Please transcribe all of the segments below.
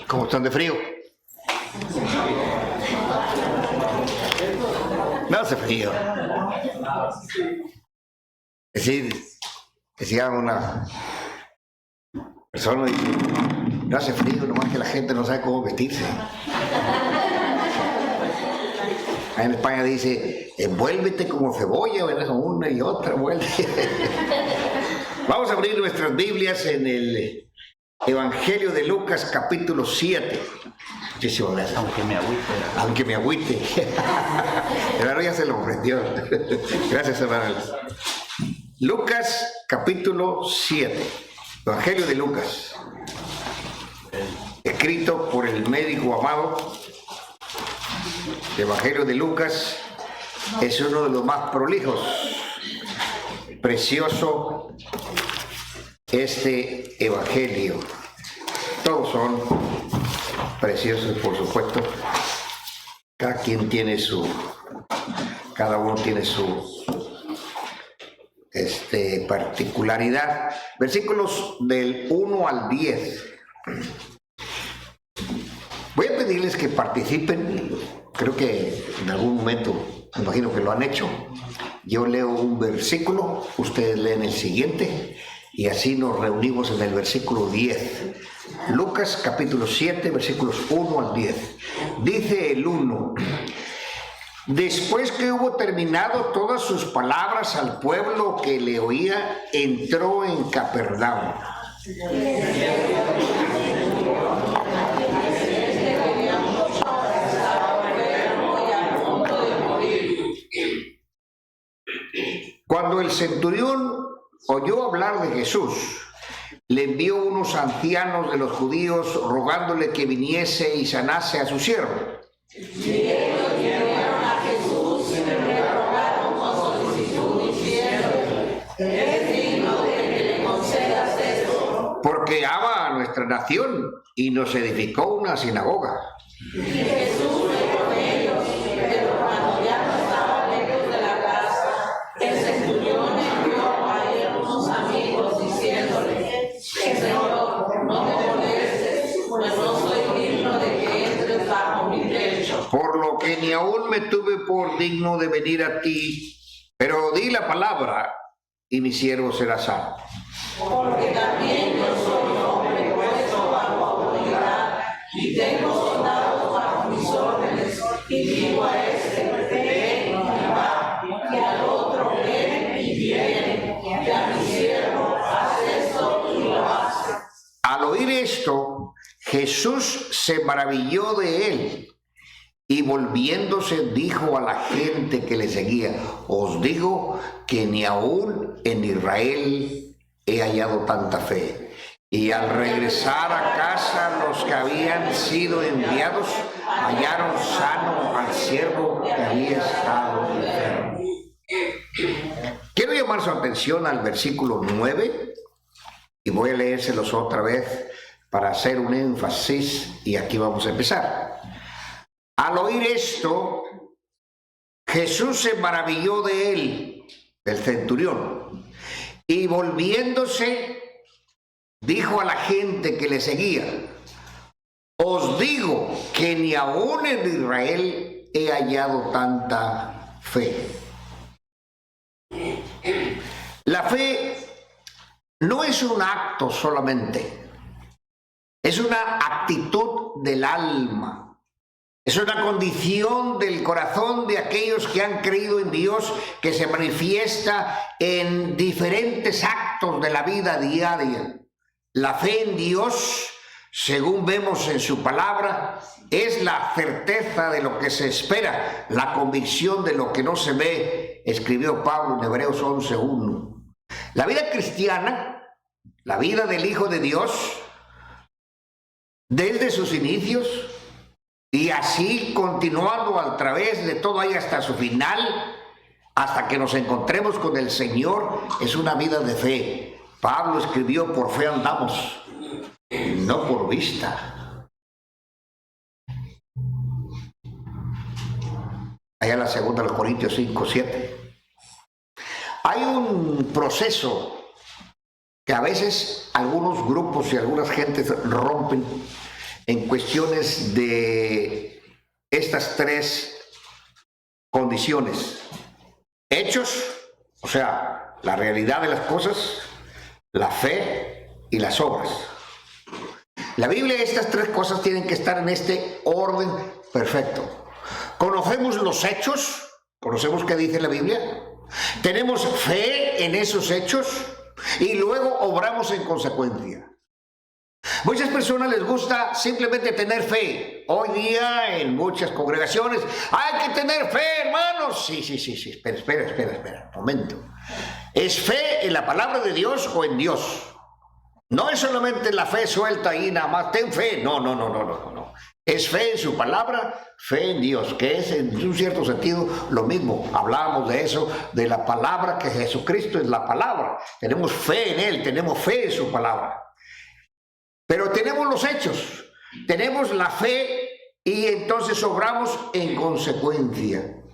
¿Cómo están de frío? No hace frío. Es decir, decía una persona, dice, no hace frío, nomás que la gente no sabe cómo vestirse. En España dice, envuélvete como cebolla, ¿verdad? Una y otra vuelta. Vamos a abrir nuestras Biblias en el Evangelio de Lucas, capítulo 7. Muchísimas gracias. Aunque me agüite. El hermano ya se lo ofreció. Gracias, hermano. Lucas, capítulo 7. Evangelio de Lucas. Escrito por el médico amado. El Evangelio de Lucas es uno de los más prolijos. Precioso este Evangelio. Todos son preciosos, por supuesto. Cada uno tiene su particularidad. Versículos del 1 al 10. Voy a pedirles que participen. Creo que en algún momento, me imagino que lo han hecho. Yo leo un versículo, ustedes leen el siguiente y así nos reunimos en el versículo 10. Lucas capítulo 7, versículos 1 al 10. Dice el 1: Después que hubo terminado todas sus palabras al pueblo que le oía, entró en Capernaum. Cuando el centurión oyó hablar de Jesús, le envió unos ancianos de los judíos rogándole que viniese y sanase a su siervo. Y ellos vinieron a Jesús y le rogaron con solicitud diciendo: ¿es digno de que le concedas esto? Porque ama a nuestra nación y nos edificó una sinagoga. Y Jesús fue con ellos, pero cuando ya no estaba lejos de la casa, el centurión envió a él unos amigos diciéndole: Señor, no te molestes, pues no soy digno de que entres bajo mi techo. Por lo que ni aún me tuve por digno de venir a ti, pero di la palabra y mi siervo será sano. Porque también yo soy hombre puesto bajo autoridad y tengo soldados bajo mis órdenes, y digo a este: ven y va, y al otro: ven y viene, y a mi siervo: haz esto y lo hace. Al oír esto, Jesús se maravilló de él y volviéndose dijo a la gente que le seguía: os digo que ni aún en Israel he hallado tanta fe. Y al regresar a casa, los que habían sido enviados hallaron sano al siervo que había estado enfermo. Quiero llamar su atención al versículo 9 y voy a leérselos otra vez para hacer un énfasis, y aquí vamos a empezar. Al oír esto, Jesús se maravilló de él, del centurión, y volviéndose dijo a la gente que le seguía: os digo que ni aún en Israel he hallado tanta fe. La fe no es un acto solamente, es una actitud del alma. Es una condición del corazón de aquellos que han creído en Dios, que se manifiesta en diferentes actos de la vida diaria. La fe en Dios, según vemos en su palabra, es la certeza de lo que se espera, la convicción de lo que no se ve, escribió Pablo en Hebreos 11:1. La vida cristiana, la vida del Hijo de Dios, desde sus inicios, y así continuando a través de todo ahí hasta su final, hasta que nos encontremos con el Señor, es una vida de fe. Pablo escribió: por fe andamos, no por vista. Allá en la segunda de los Corintios 5:7. Hay un proceso que a veces algunos grupos y algunas gentes rompen, en cuestiones de estas tres condiciones. Hechos, o sea, la realidad de las cosas, la fe y las obras. La Biblia, estas tres cosas tienen que estar en este orden perfecto. Conocemos los hechos, conocemos qué dice la Biblia, tenemos fe en esos hechos y luego obramos en consecuencia. Muchas personas les gusta simplemente tener fe. Hoy día en muchas congregaciones hay que tener fe, hermanos. Sí. Espera, un momento. ¿Es fe en la palabra de Dios o en Dios? No es solamente la fe suelta ahí nada más, ten fe. No. Es fe en su palabra, fe en Dios, que es en un cierto sentido lo mismo. Hablábamos de eso, de la palabra, que Jesucristo es la palabra. Tenemos fe en Él, tenemos fe en su palabra. Pero tenemos los hechos, tenemos la fe y entonces obramos en consecuencia.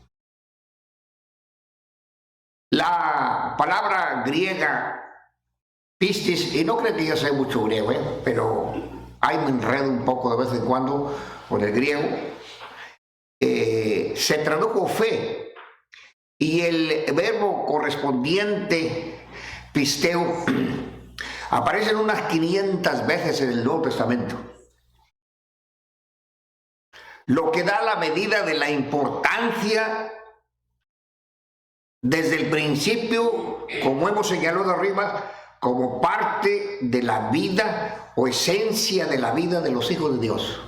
La palabra griega pistis, y no creo que yo sé mucho griego, pero ahí me enredo un poco de vez en cuando con el griego, se tradujo fe, y el verbo correspondiente, pisteo, aparecen unas 500 veces en el Nuevo Testamento. Lo que da la medida de la importancia desde el principio, como hemos señalado arriba, como parte de la vida o esencia de la vida de los hijos de Dios.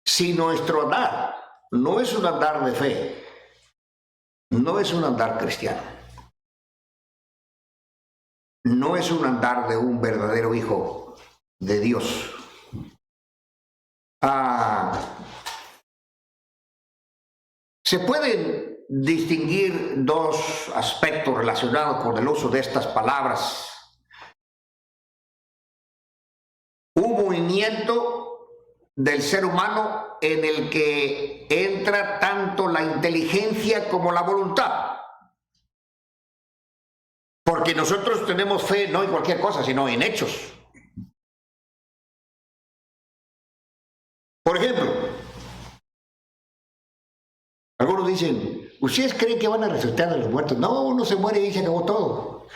Si nuestro andar no es un andar de fe, no es un andar cristiano, no es un andar de un verdadero hijo de Dios. Se pueden distinguir dos aspectos relacionados con el uso de estas palabras. Un movimiento del ser humano en el que entra tanto la inteligencia como la voluntad. Porque nosotros tenemos fe no en cualquier cosa, sino en hechos. Por ejemplo, algunos dicen, ¿ustedes creen que van a resucitar de los muertos? No, uno se muere y se acabó todo.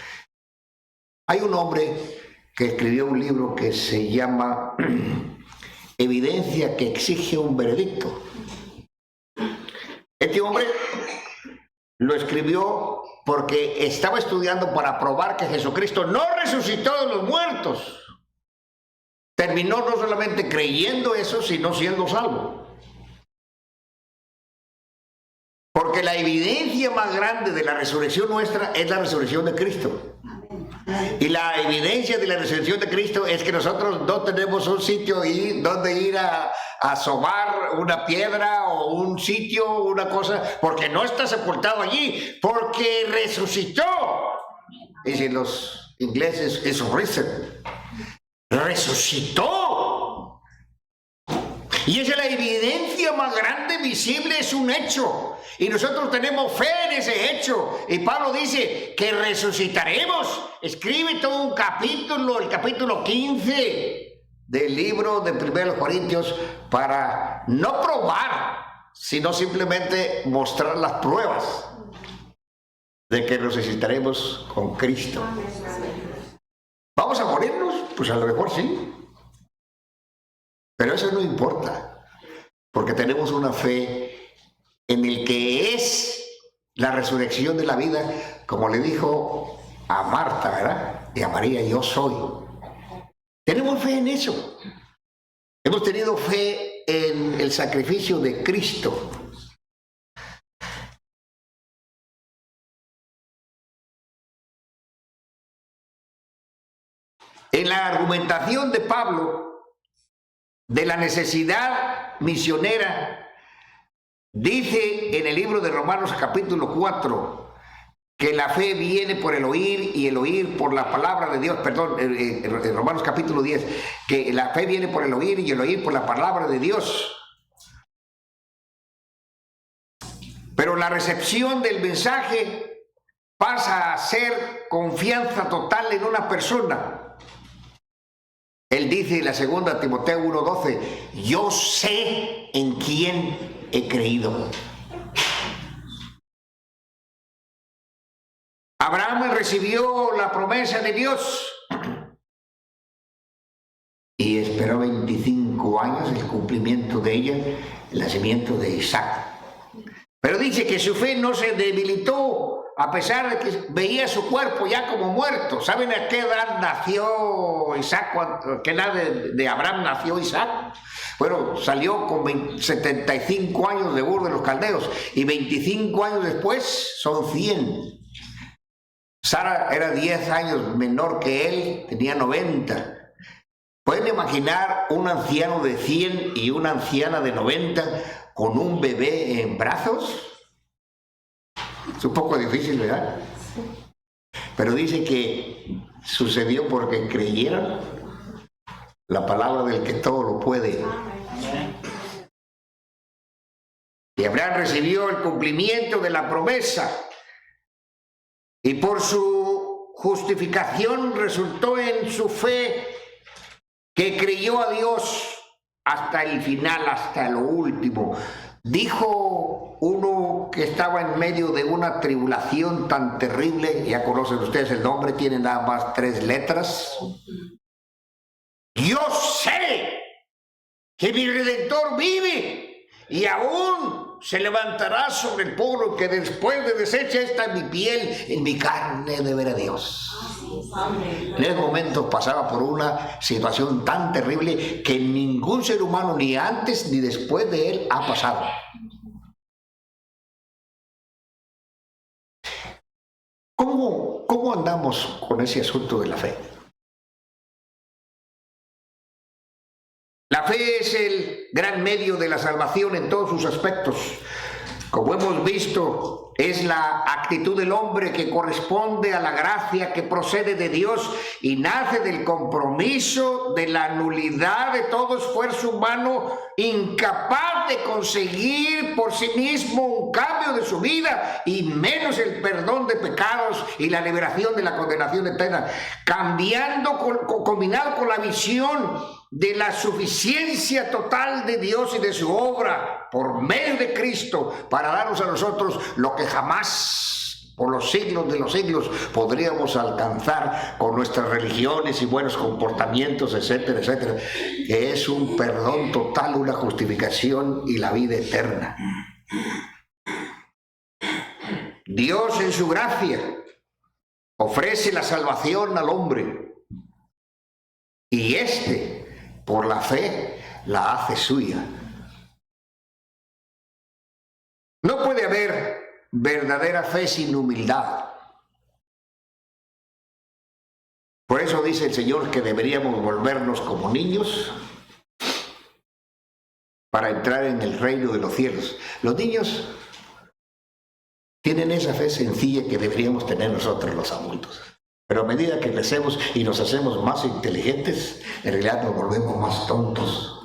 Hay un hombre que escribió un libro que se llama Evidencia que exige un veredicto. Este hombre lo escribió porque estaba estudiando para probar que Jesucristo no resucitó de los muertos. Terminó no solamente creyendo eso, sino siendo salvo. Porque la evidencia más grande de la resurrección nuestra es la resurrección de Cristo. Y la evidencia de la resurrección de Cristo es que nosotros no tenemos un sitio donde ir a asomar una piedra o un sitio, una cosa, porque no está sepultado allí, porque resucitó. Dicen los ingleses, es risen. Resucitó. Y esa es la evidencia más grande, visible, es un hecho. Y nosotros tenemos fe en ese hecho. Y Pablo dice que resucitaremos. Escribe todo un capítulo, el capítulo 15 del libro de 1 Corintios, para no probar, sino simplemente mostrar las pruebas de que resucitaremos con Cristo. ¿Vamos a morirnos? Pues a lo mejor sí. Pero eso no importa, porque tenemos una fe en el que es la resurrección de la vida, como le dijo a Marta, ¿verdad? Y a María, yo soy. Tenemos fe en eso. Hemos tenido fe en el sacrificio de Cristo. En la argumentación de Pablo de la necesidad misionera, dice en el libro de Romanos capítulo 4 que la fe viene por el oír y el oír por la palabra de Dios, en Romanos capítulo 10, que la fe viene por el oír y el oír por la palabra de Dios. Pero la recepción del mensaje pasa a ser confianza total en una persona. Él dice en la segunda Timoteo 1:12, yo sé en quién he creído. Abraham recibió la promesa de Dios y esperó 25 años el cumplimiento de ella, el nacimiento de Isaac. Pero dice que su fe no se debilitó a pesar de que veía su cuerpo ya como muerto. ¿Saben a qué edad nació Isaac? ¿A qué edad de Abraham nació Isaac? Bueno, salió con 75 años de Ur de los Caldeos y 25 años después son 100. Sara era 10 años menor que él, tenía 90. ¿Pueden imaginar un anciano de 100 y una anciana de 90 con un bebé en brazos? Es un poco difícil, ¿verdad? Pero dice que sucedió porque creyeron la palabra del que todo lo puede. Y Abraham recibió el cumplimiento de la promesa. Y por su justificación resultó en su fe que creyó a Dios hasta el final, hasta lo último. Dijo uno que estaba en medio de una tribulación tan terrible, ya conocen ustedes el nombre, tiene nada más 3 letras. Yo sé que mi Redentor vive y aún se levantará sobre el polvo, que después de deshecha esta mi piel, en mi carne de ver a Dios. En ese momento pasaba por una situación tan terrible que ningún ser humano, ni antes ni después de él, ha pasado. ¿Cómo andamos con ese asunto de la fe? La fe es el gran medio de la salvación en todos sus aspectos. Como hemos visto, es la actitud del hombre que corresponde a la gracia que procede de Dios y nace del compromiso de la nulidad de todo esfuerzo humano incapaz de conseguir por sí mismo un cambio de su vida y menos el perdón de pecados y la liberación de la condenación eterna, combinado con la visión de la suficiencia total de Dios y de su obra por medio de Cristo para darnos a nosotros lo que jamás por los siglos de los siglos podríamos alcanzar con nuestras religiones y buenos comportamientos, etcétera, etcétera, que es un perdón total, una justificación y la vida eterna. Dios en su gracia ofrece la salvación al hombre y por la fe la hace suya. No puede haber verdadera fe sin humildad. Por eso dice el Señor que deberíamos volvernos como niños para entrar en el reino de los cielos. Los niños tienen esa fe sencilla que deberíamos tener nosotros los adultos. Pero a medida que crecemos y nos hacemos más inteligentes, en realidad nos volvemos más tontos.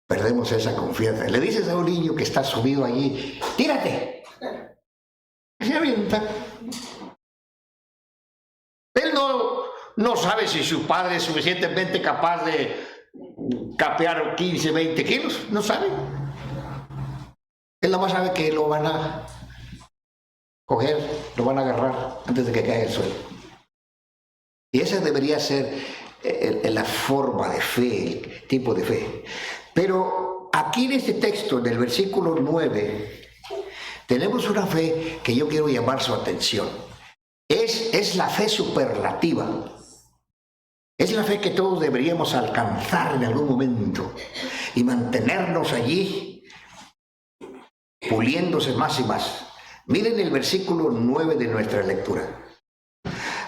Perdemos esa confianza. Le dices a un niño que está subido allí, tírate. Se avienta. Él no sabe si su padre es suficientemente capaz de capear 15, 20 kilos. No sabe. Él nada más sabe que lo van a coger, lo van a agarrar antes de que caiga el suelo. Y esa debería ser la forma de fe, el tipo de fe. Pero aquí en este texto, en el versículo 9, tenemos una fe que yo quiero llamar su atención. Es la fe superlativa. Es la fe que todos deberíamos alcanzar en algún momento y mantenernos allí, puliéndose más y más. Miren el versículo 9 de nuestra lectura.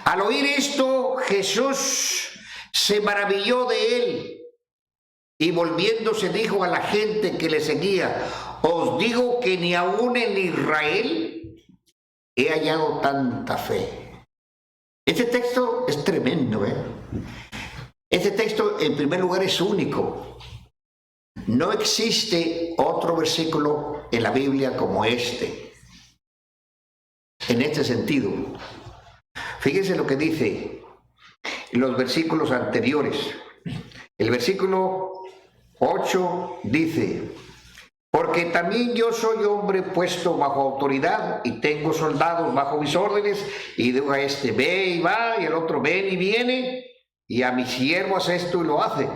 Al oír esto, Jesús se maravilló de él y volviéndose dijo a la gente que le seguía: os digo que ni aún en Israel he hallado tanta fe. Este texto es tremendo, ¿eh? Este texto, en primer lugar, es único. No existe otro versículo en la Biblia como este. en este sentido. Fíjense lo que dice en los versículos anteriores. El versículo 8 dice: porque también yo soy hombre puesto bajo autoridad y tengo soldados bajo mis órdenes, y digo a este ve y va, y el otro ven y viene, y a mi siervo hace esto y lo hace.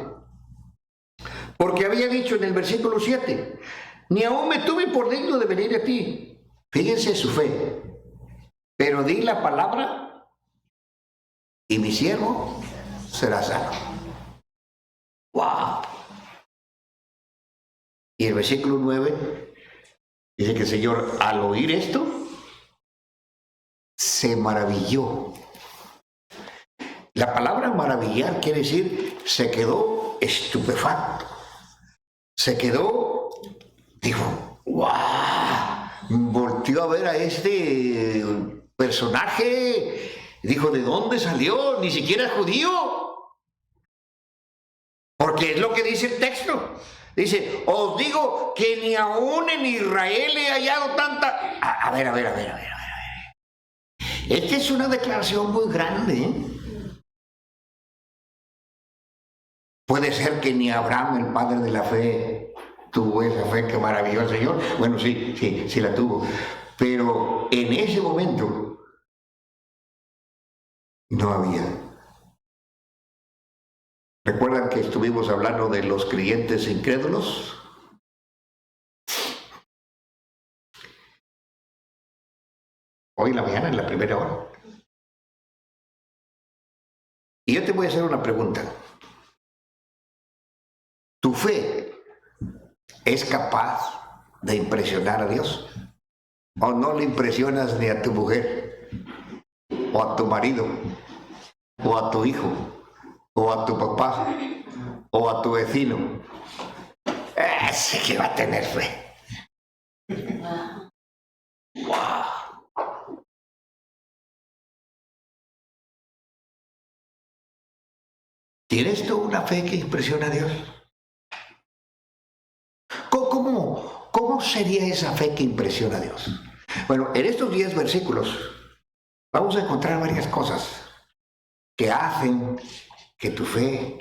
Porque había dicho en el versículo 7, ni aún me tuve por digno de venir a ti. Fíjense su fe. Pero di la palabra y mi siervo será sano. ¡Wow! Y el versículo 9 dice que el Señor, al oír esto, se maravilló. La palabra maravillar quiere decir, se quedó estupefacto. Se quedó, dijo, ¡guau! Volteó a ver a este personaje, dijo, ¿de dónde salió? Ni siquiera es judío. Porque es lo que dice el texto. Dice, os digo que ni aún en Israel he hallado tanta... A ver. Esta es una declaración muy grande, ¿eh? Puede ser que ni Abraham, el padre de la fe, tuvo esa fe que maravilló al Señor. Bueno, sí la tuvo. Pero en ese momento no había. ¿Recuerdan que estuvimos hablando de los creyentes incrédulos? Hoy en la mañana, en la primera hora. Y yo te voy a hacer una pregunta. ¿Tu fe es capaz de impresionar a Dios? ¿O no le impresionas ni a tu mujer, o a tu marido, o a tu hijo, o a tu papá, o a tu vecino? Ese que va a tener fe. ¡Wow! ¿Tienes tú una fe que impresiona a Dios? ¿Cómo sería esa fe que impresiona a Dios? Bueno, en estos 10 versículos vamos a encontrar varias cosas que hacen que tu fe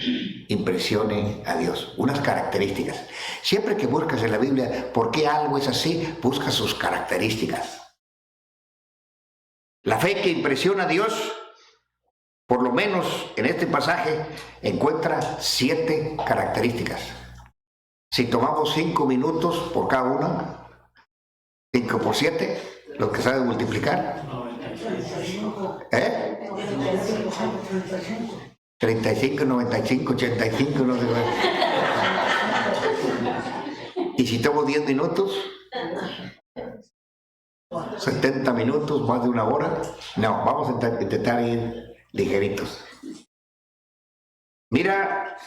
impresione a Dios. Unas características. Siempre que buscas en la Biblia por qué algo es así, busca sus características. La fe que impresiona a Dios, por lo menos en este pasaje, encuentra 7 características. Si tomamos 5 minutos por cada una, 5 por 7, lo que sabe multiplicar. 35, 95, 85, no sé. Y si tomo 10 minutos, 70 minutos, más de una hora. No, vamos a intentar ir ligeritos. Mira,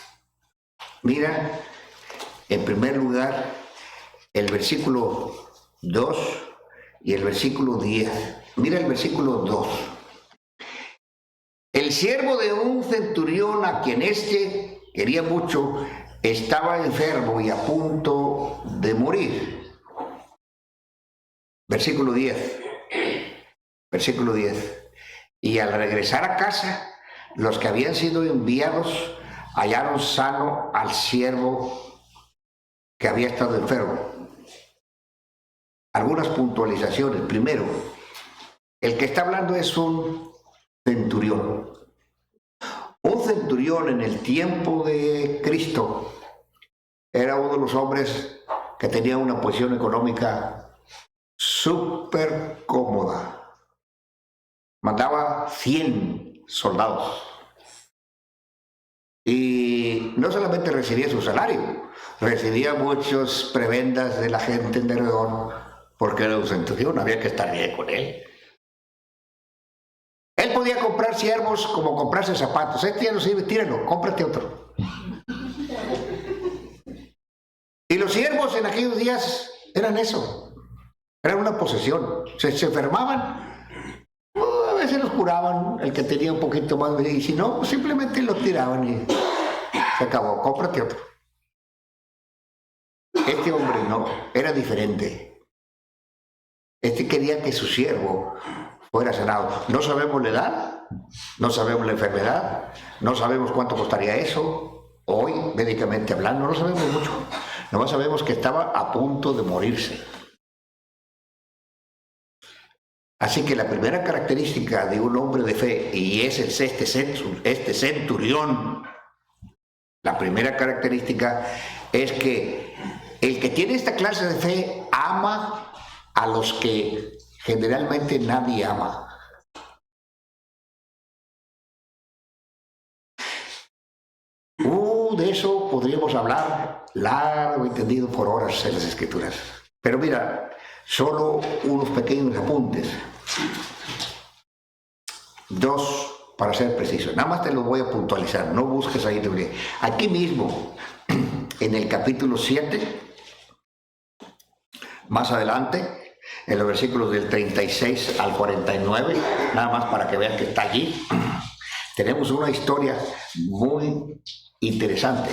en primer lugar, el versículo 2 y el versículo 10. Mira el versículo 2. El siervo de un centurión a quien éste quería mucho, estaba enfermo y a punto de morir. Versículo 10. Versículo 10. Y al regresar a casa, los que habían sido enviados hallaron sano al siervo que había estado enfermo. Algunas puntualizaciones. Primero, el que está hablando es un centurión. Un centurión en el tiempo de Cristo era uno de los hombres que tenía una posición económica súper cómoda. Mandaba 100 soldados. Y no solamente recibía su salario, recibía muchas prebendas de la gente de alrededor, porque era un centurión, había que estar bien con él. Él podía comprar siervos como comprarse zapatos. Este ya no sirve, tíralo, cómprate otro. Y los siervos en aquellos días eran eso, eran una posesión. Se enfermaban, a veces los curaban, el que tenía un poquito más, y si no, pues simplemente los tiraban y se acabó, cómprate otro. Este hombre no, era diferente. Este quería que su siervo fuera sanado. No sabemos la edad, no sabemos la enfermedad, no sabemos cuánto costaría eso, hoy, médicamente hablando, no lo sabemos mucho. Nomás sabemos que estaba a punto de morirse. Así que la primera característica de un hombre de fe, y es este centurión, la primera característica es que el que tiene esta clase de fe ama a los que generalmente nadie ama. De eso podríamos hablar largo y tendido por horas en las Escrituras. Pero mira, solo unos pequeños apuntes. 2, para ser preciso. Nada más te lo voy a puntualizar, no busques ahí. Aquí mismo, en el capítulo 7, más adelante, en los versículos del 36 al 49, nada más para que veas que está allí, tenemos una historia muy interesante.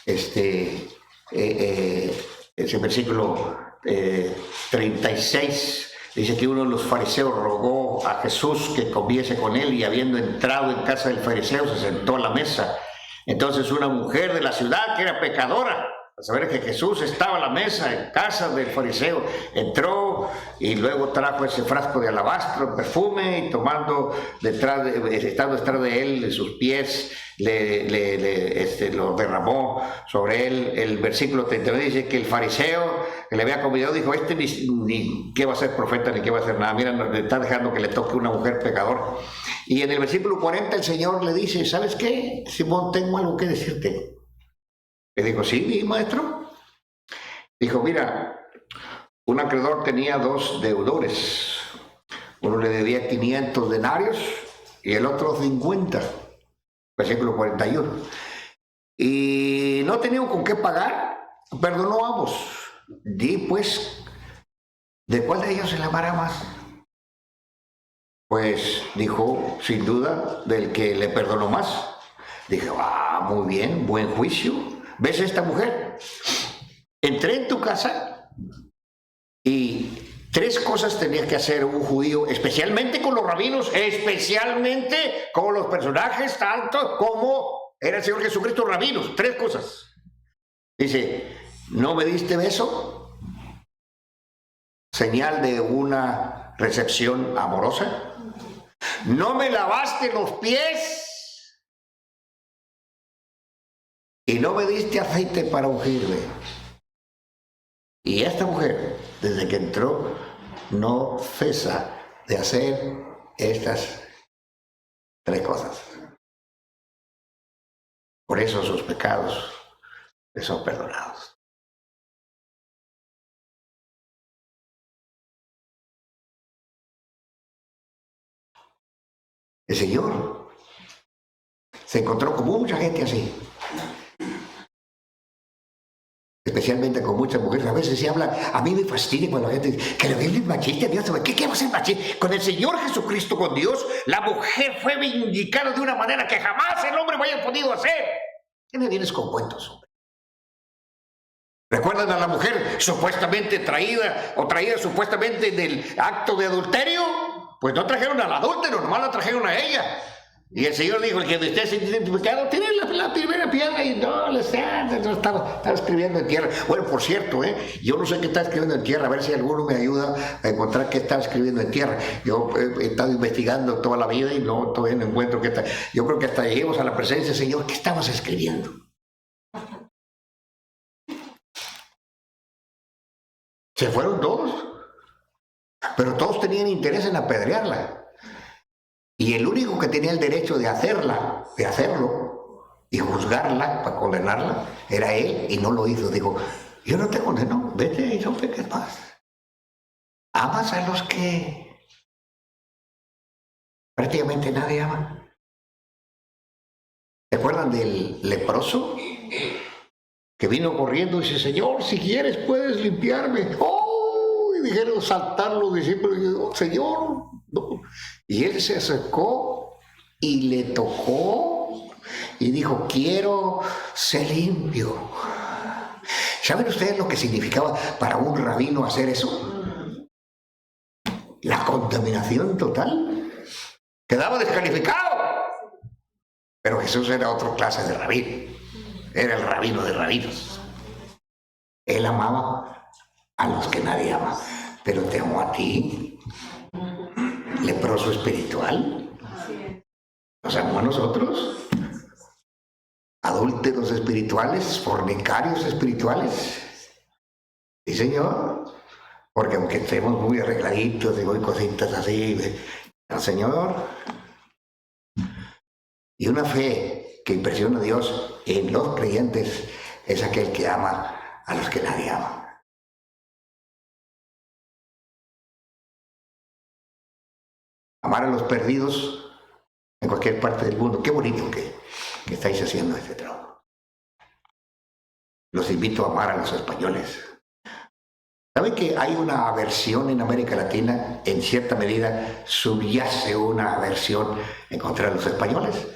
Ese versículo 36 dice que uno de los fariseos rogó a Jesús que comiese con él, y habiendo entrado en casa del fariseo se sentó a la mesa. Entonces una mujer de la ciudad, que era pecadora, al saber que Jesús estaba a la mesa en casa del fariseo, entró y luego trajo ese frasco de alabastro, perfume, y estando detrás de él, de sus pies, lo derramó sobre él. El versículo 39 dice que el fariseo que le había convidado dijo: ni qué va a ser profeta, ni qué va a hacer nada, mira, le está dejando que le toque una mujer pecadora. Y en el versículo 40 el Señor le dice: ¿sabes qué, Simón? Tengo algo que decirte. Le dijo: sí, mi maestro. Dijo: mira, un acreedor tenía 2 deudores. Uno le debía 500 denarios y el otro 50. Versículo 41. Y no tenían con qué pagar, perdonó a ambos. Di pues, ¿de cuál de ellos se le amará más? Pues dijo, sin duda, del que le perdonó más. Dije: muy bien, buen juicio. ¿Ves esta mujer? Entré en tu casa y 3 cosas tenía que hacer un judío, especialmente con los rabinos, especialmente con los personajes tanto como era el Señor Jesucristo, rabinos. 3 cosas. Dice: ¿no me diste beso? Señal de una recepción amorosa. ¿No me lavaste los pies? Y no me diste aceite para ungirme. Y esta mujer, desde que entró, no cesa de hacer estas 3 cosas. Por eso sus pecados le son perdonados. El Señor se encontró con mucha gente así, especialmente con muchas mujeres. A veces se habla, a mí me fastidia cuando la gente dice que la Biblia es machista. Dios, ¿qué va a ser machista? Con el Señor Jesucristo, con Dios, la mujer fue vindicada de una manera que jamás el hombre haya podido hacer. ¿Qué me vienes con cuentos, hombre? ¿Recuerdan a la mujer supuestamente traída supuestamente del acto de adulterio? Pues no trajeron al adúltero, nomás la trajeron a ella. Y el Señor dijo: el que de ustedes se identificado tiene la primera piedra. Y no estaba escribiendo en tierra. Bueno, por cierto, yo no sé qué está escribiendo en tierra, a ver si alguno me ayuda a encontrar qué está escribiendo en tierra. Yo he estado investigando toda la vida y todavía no encuentro qué está. Yo creo que hasta lleguemos a la presencia del Señor. ¿Qué estabas escribiendo? Se fueron todos, pero todos tenían interés en apedrearla. Y el único que tenía el derecho de hacerlo y juzgarla para condenarla era él, y no lo hizo. Dijo: yo no te condeno, vete y no peques más. Amas a los que prácticamente nadie ama. ¿Se acuerdan del leproso que vino corriendo y dice: Señor, si quieres puedes limpiarme? ¡Oh! Y dijeron saltar los discípulos y dijo: Señor, no. Y él se acercó y le tocó y dijo: quiero ser limpio. ¿Saben ustedes lo que significaba para un rabino hacer eso? la contaminación total. Quedaba descalificado. Pero Jesús era otra clase de rabino. Era el rabino de rabinos. Él amaba a los que nadie ama. Pero te amó a ti, leproso espiritual. Nos amó a nosotros, adúlteros espirituales, fornicarios espirituales. Sí, Señor. Porque aunque estemos muy arregladitos y muy cositas así, el Señor. Y una fe que impresiona a Dios en los creyentes es aquel que ama a los que nadie ama. Amar a los perdidos en cualquier parte del mundo. Qué bonito que estáis haciendo este trabajo. Los invito a amar a los españoles. ¿Saben que hay una aversión en América Latina? En cierta medida subyace una aversión en contra de los españoles.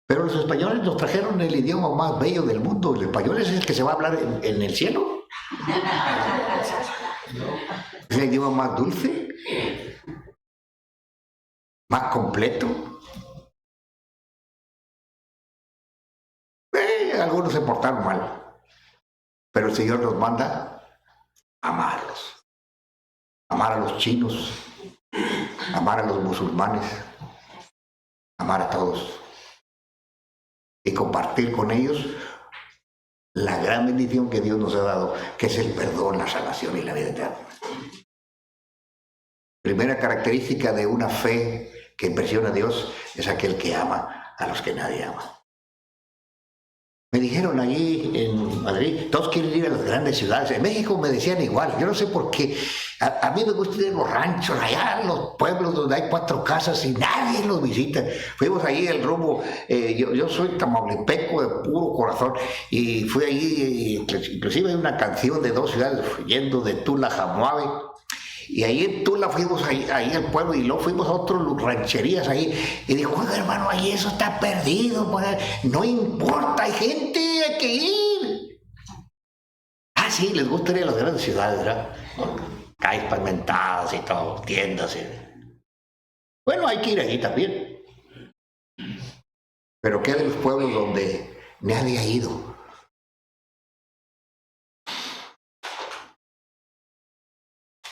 Pero los españoles nos trajeron el idioma más bello del mundo. El español es el que se va a hablar en el cielo. Es el idioma más dulce, más completo. Algunos se portaron mal, pero el Señor nos manda amarlos, amar a los chinos, amar a los musulmanes, amar a todos y compartir con ellos la gran bendición que Dios nos ha dado, que es el perdón, la salvación y la vida eterna. Primera característica de una fe que impresiona a Dios es aquel que ama a los que nadie ama. Me dijeron allí en Madrid, todos quieren ir a las grandes ciudades. En México me decían igual, yo no sé por qué. A mí me gusta ir a los ranchos, allá en los pueblos donde hay 4 casas y nadie los visita. Fuimos allí el rumbo, yo soy tamaulipeco de puro corazón y fui allí, inclusive hay una canción de 2 ciudades, yendo de Tula a Jamoave. Y ahí en Tula fuimos ahí al pueblo y luego fuimos a otras rancherías ahí. Y dijo, oiga hermano, ahí eso está perdido, pues, no importa, hay gente, hay que ir. Ah, sí, les gusta ir a las grandes ciudades, ¿verdad? Calles pavimentadas y todo, tiendas. Bueno, hay que ir allí también. Pero ¿qué de los pueblos donde nadie ha ido?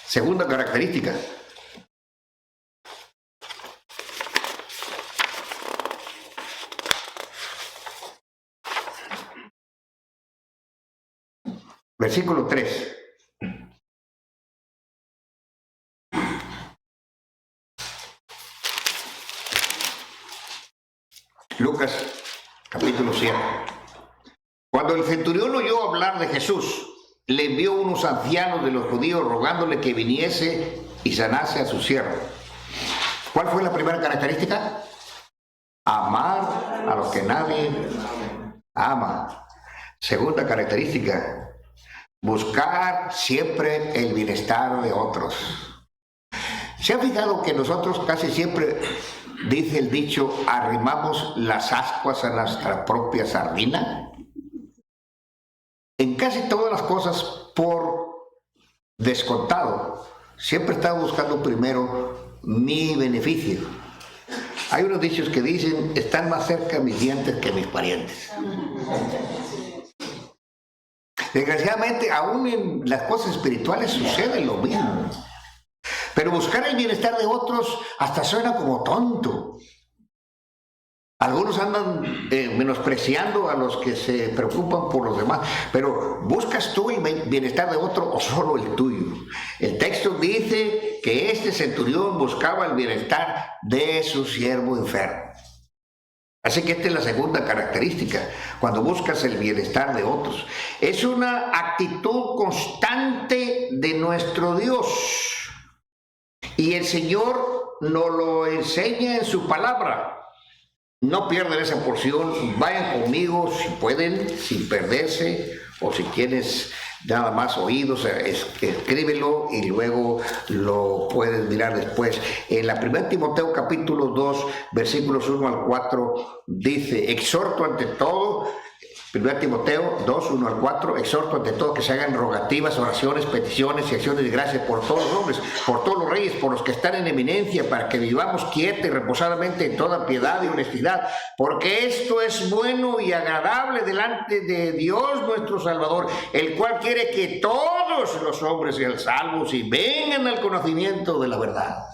Segunda característica. Versículo 3. Lucas, capítulo 7. Cuando el centurión oyó hablar de Jesús, le envió unos ancianos de los judíos rogándole que viniese y sanase a su siervo. ¿Cuál fue la primera característica? Amar a los que nadie ama. Segunda característica, buscar siempre el bienestar de otros. ¿Se ha fijado que nosotros casi siempre, dice el dicho, arrimamos las ascuas a nuestra propia sardina? En casi todas las cosas, por descontado, siempre estaba buscando primero mi beneficio. Hay unos dichos que dicen, están más cerca mis dientes que mis parientes. Desgraciadamente, aún en las cosas espirituales sucede lo mismo. Pero buscar el bienestar de otros hasta suena como tonto. Algunos andan menospreciando a los que se preocupan por los demás, pero ¿buscas tú el bienestar de otro o solo el tuyo? El texto dice que este centurión buscaba el bienestar de su siervo enfermo. Así que esta es la segunda característica, cuando buscas el bienestar de otros. Es una actitud constante de nuestro Dios. Y el Señor nos lo enseña en su palabra. No pierdan esa porción, vayan conmigo si pueden, sin perderse, o si tienes nada más oídos, escríbelo y luego lo puedes mirar después. En la 1 Timoteo capítulo 2, versículos 1 al 4, dice, exhorto ante todo, 1 Timoteo 2, 1 al 4, exhorto ante todo que se hagan rogativas, oraciones, peticiones y acciones de gracia por todos los hombres, por todos los reyes, por los que están en eminencia, para que vivamos quieta y reposadamente en toda piedad y honestidad, porque esto es bueno y agradable delante de Dios nuestro Salvador, el cual quiere que todos los hombres sean salvos y vengan al conocimiento de la verdad.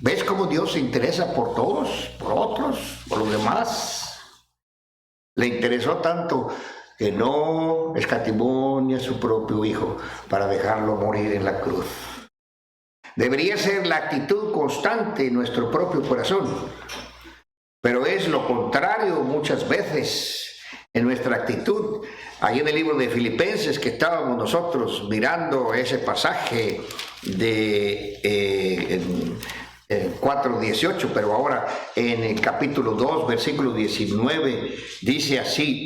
¿Ves cómo Dios se interesa por todos, por otros, por los demás? Le interesó tanto que no escatimó ni a su propio hijo para dejarlo morir en la cruz. Debería ser la actitud constante en nuestro propio corazón, pero es lo contrario muchas veces en nuestra actitud. Ahí en el libro de Filipenses, que estábamos nosotros mirando ese pasaje de 4:18, pero ahora en el capítulo 2, versículo 19, dice así: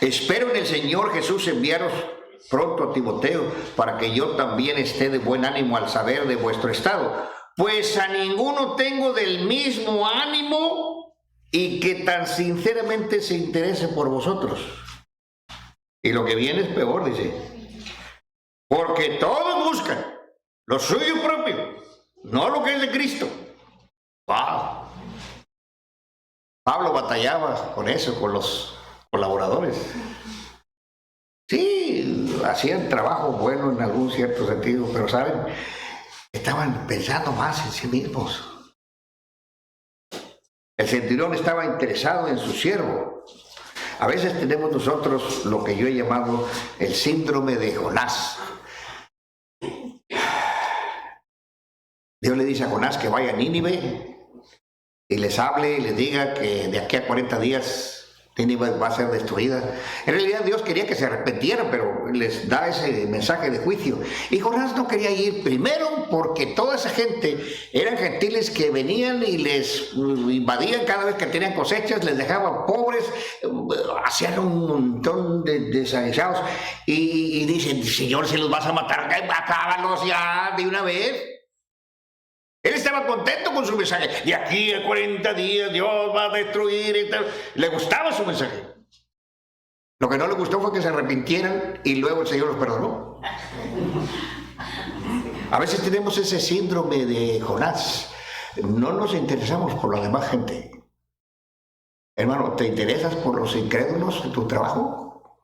espero en el Señor Jesús enviaros pronto a Timoteo, para que yo también esté de buen ánimo al saber de vuestro estado, pues a ninguno tengo del mismo ánimo y que tan sinceramente se interese por vosotros. Y lo que viene es peor, dice, porque todos buscan lo suyo propio, no lo que es de Cristo. ¡Wow! Pablo batallaba con eso, con los colaboradores. Sí, hacían trabajo bueno en algún cierto sentido, pero ¿saben? Estaban pensando más en sí mismos. El centurión estaba interesado en su siervo. A veces tenemos nosotros lo que yo he llamado el síndrome de Jonás. Dios le dice a Jonás que vaya a Nínive y les hable y les diga que de aquí a 40 días Nínive va a ser destruida. En realidad Dios quería que se arrepintieran, pero les da ese mensaje de juicio. Y Jonás no quería ir, primero porque toda esa gente eran gentiles que venían y les invadían cada vez que tenían cosechas, les dejaban pobres, hacían un montón de desaguisados y dicen: Señor, si los vas a matar, acábalos ya de una vez. Él estaba contento con su mensaje. De aquí a 40 días Dios va a destruir y tal. Le gustaba su mensaje. Lo que no le gustó fue que se arrepintieran y luego el Señor los perdonó. A veces tenemos ese síndrome de Jonás. No nos interesamos por la demás gente. Hermano, ¿te interesas por los incrédulos en tu trabajo?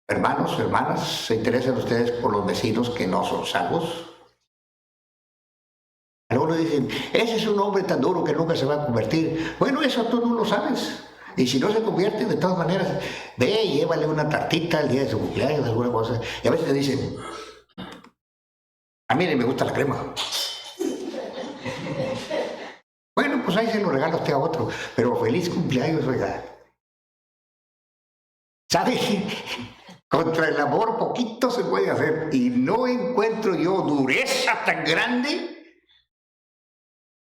Hermanos, hermanas, ¿se interesan ustedes por los vecinos que no son salvos? Algunos dicen: ese es un hombre tan duro que nunca se va a convertir. Bueno, eso tú no lo sabes. Y si no se convierte, de todas maneras, ve y llévale una tartita el día de su cumpleaños, alguna cosa. Y a veces te dicen: a mí ni me gusta la crema. Bueno, pues ahí se lo regala usted a otro. Pero feliz cumpleaños, oiga. ¿Sabe? Contra el amor poquito se puede hacer. Y no encuentro yo dureza tan grande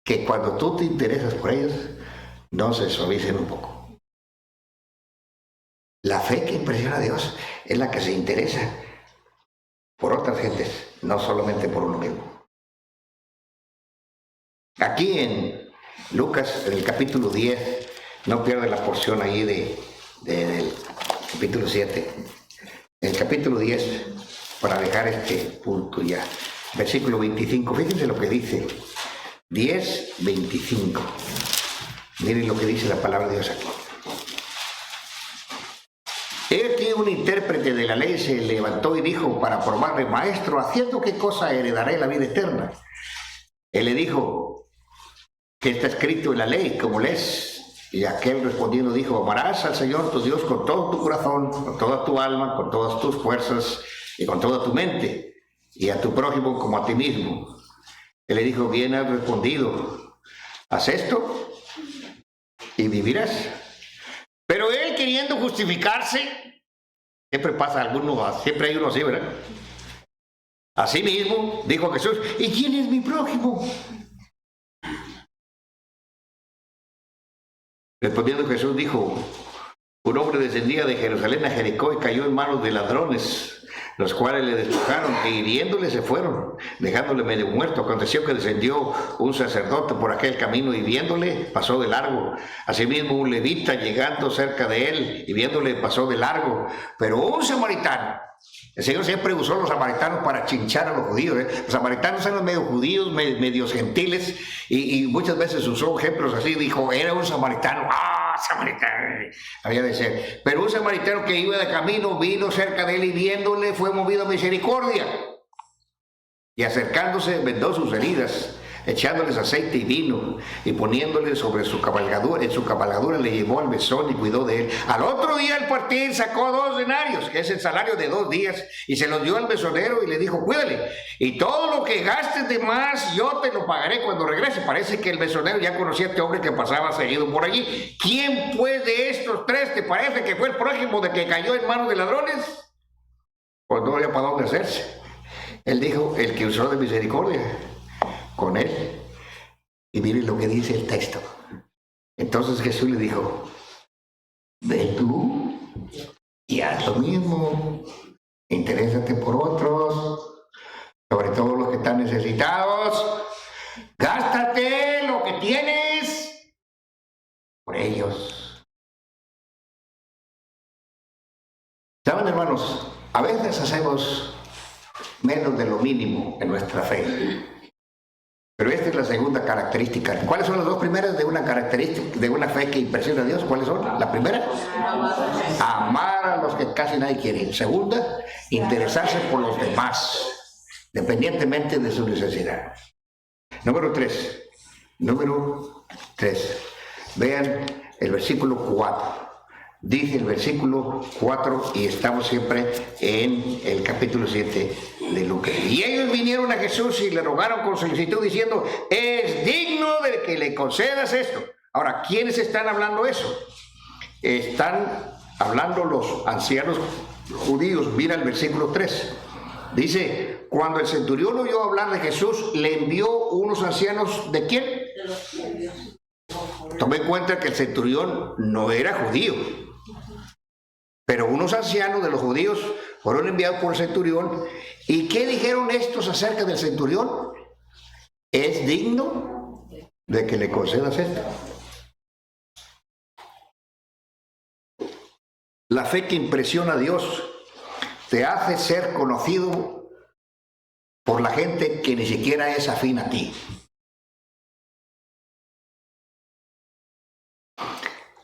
que cuando tú te interesas por ellos, no se suavicen un poco. La fe que impresiona a Dios es la que se interesa por otras gentes, no solamente por uno mismo. Aquí en Lucas, en el capítulo 10, no pierde la porción ahí del capítulo 7. En el capítulo 10, para dejar este punto ya, versículo 25, fíjense lo que dice. 10:25. Miren lo que dice la palabra de Dios aquí. He aquí un intérprete de la ley se levantó y dijo para probarle: Maestro, ¿haciendo qué cosa heredaré la vida eterna? Él le dijo: ¿qué está escrito en la ley? ¿Cómo lees? Y aquel respondiendo dijo: amarás al Señor tu Dios con todo tu corazón, con toda tu alma, con todas tus fuerzas y con toda tu mente, y a tu prójimo como a ti mismo. Él le dijo: bien has respondido, haz esto y vivirás. Pero él, queriendo justificarse, siempre pasa alguno, siempre hay uno así, ¿verdad? Así mismo dijo Jesús: ¿y quién es mi prójimo? Respondiendo Jesús dijo: un hombre descendía de Jerusalén a Jericó y cayó en manos de ladrones, los cuales le despojaron e hiriéndole se fueron, dejándole medio muerto. Aconteció que descendió un sacerdote por aquel camino y viéndole pasó de largo. Asimismo un levita llegando cerca de él y viéndole pasó de largo. Pero un samaritano, el Señor siempre usó a los samaritanos para chinchar a los judíos. Los samaritanos eran medio judíos, medios gentiles, y muchas veces usó ejemplos así. Dijo, era un samaritano. Samaritano, había de ser. Pero un samaritano que iba de camino vino cerca de él y viéndole fue movido a misericordia. Y acercándose vendó sus heridas, echándoles aceite y vino, y poniéndole sobre su cabalgadura, en su cabalgadura le llevó al mesón y cuidó de él. Al otro día al partir sacó 2 denarios, que es el salario de 2 días, y se los dio al mesonero y le dijo, cuídale, y todo lo que gastes de más yo te lo pagaré cuando regrese. Parece que el mesonero ya conocía a este hombre que pasaba seguido por allí. ¿Quién pues de estos 3 te parece que fue el prójimo de que cayó en manos de ladrones? Pues no había para dónde hacerse. Él dijo, el que usó de misericordia con él. Y miren lo que dice el texto. Entonces Jesús le dijo, ve tú y haz lo mismo. Interésate por otros, sobre todo los que están necesitados. Gástate lo que tienes por ellos. ¿Saben, hermanos? A veces hacemos menos de lo mínimo en nuestra fe. Pero esta es la segunda característica. ¿Cuáles son las 2 primeras de una característica de una fe que impresiona a Dios? ¿Cuáles son? La primera, amar a los que casi nadie quiere. Segunda, interesarse por los demás, independientemente de su necesidad. Número 3. Vean el versículo 4. Dice el versículo 4, y estamos siempre en el capítulo 7 de Lucas. Y ellos vinieron a Jesús y le rogaron con solicitud diciendo, es digno de que le concedas esto. Ahora, ¿quiénes están hablando eso? Están hablando los ancianos judíos. Mira el versículo 3. Dice, cuando el centurión oyó hablar de Jesús, le envió unos ancianos, ¿de quién? De los judíos. Tome en cuenta que el centurión no era judío. Pero unos ancianos de los judíos fueron enviados por el centurión. ¿Y qué dijeron estos acerca del centurión? ¿Es digno de que le concedas esto? La fe que impresiona a Dios te hace ser conocido por la gente que ni siquiera es afín a ti.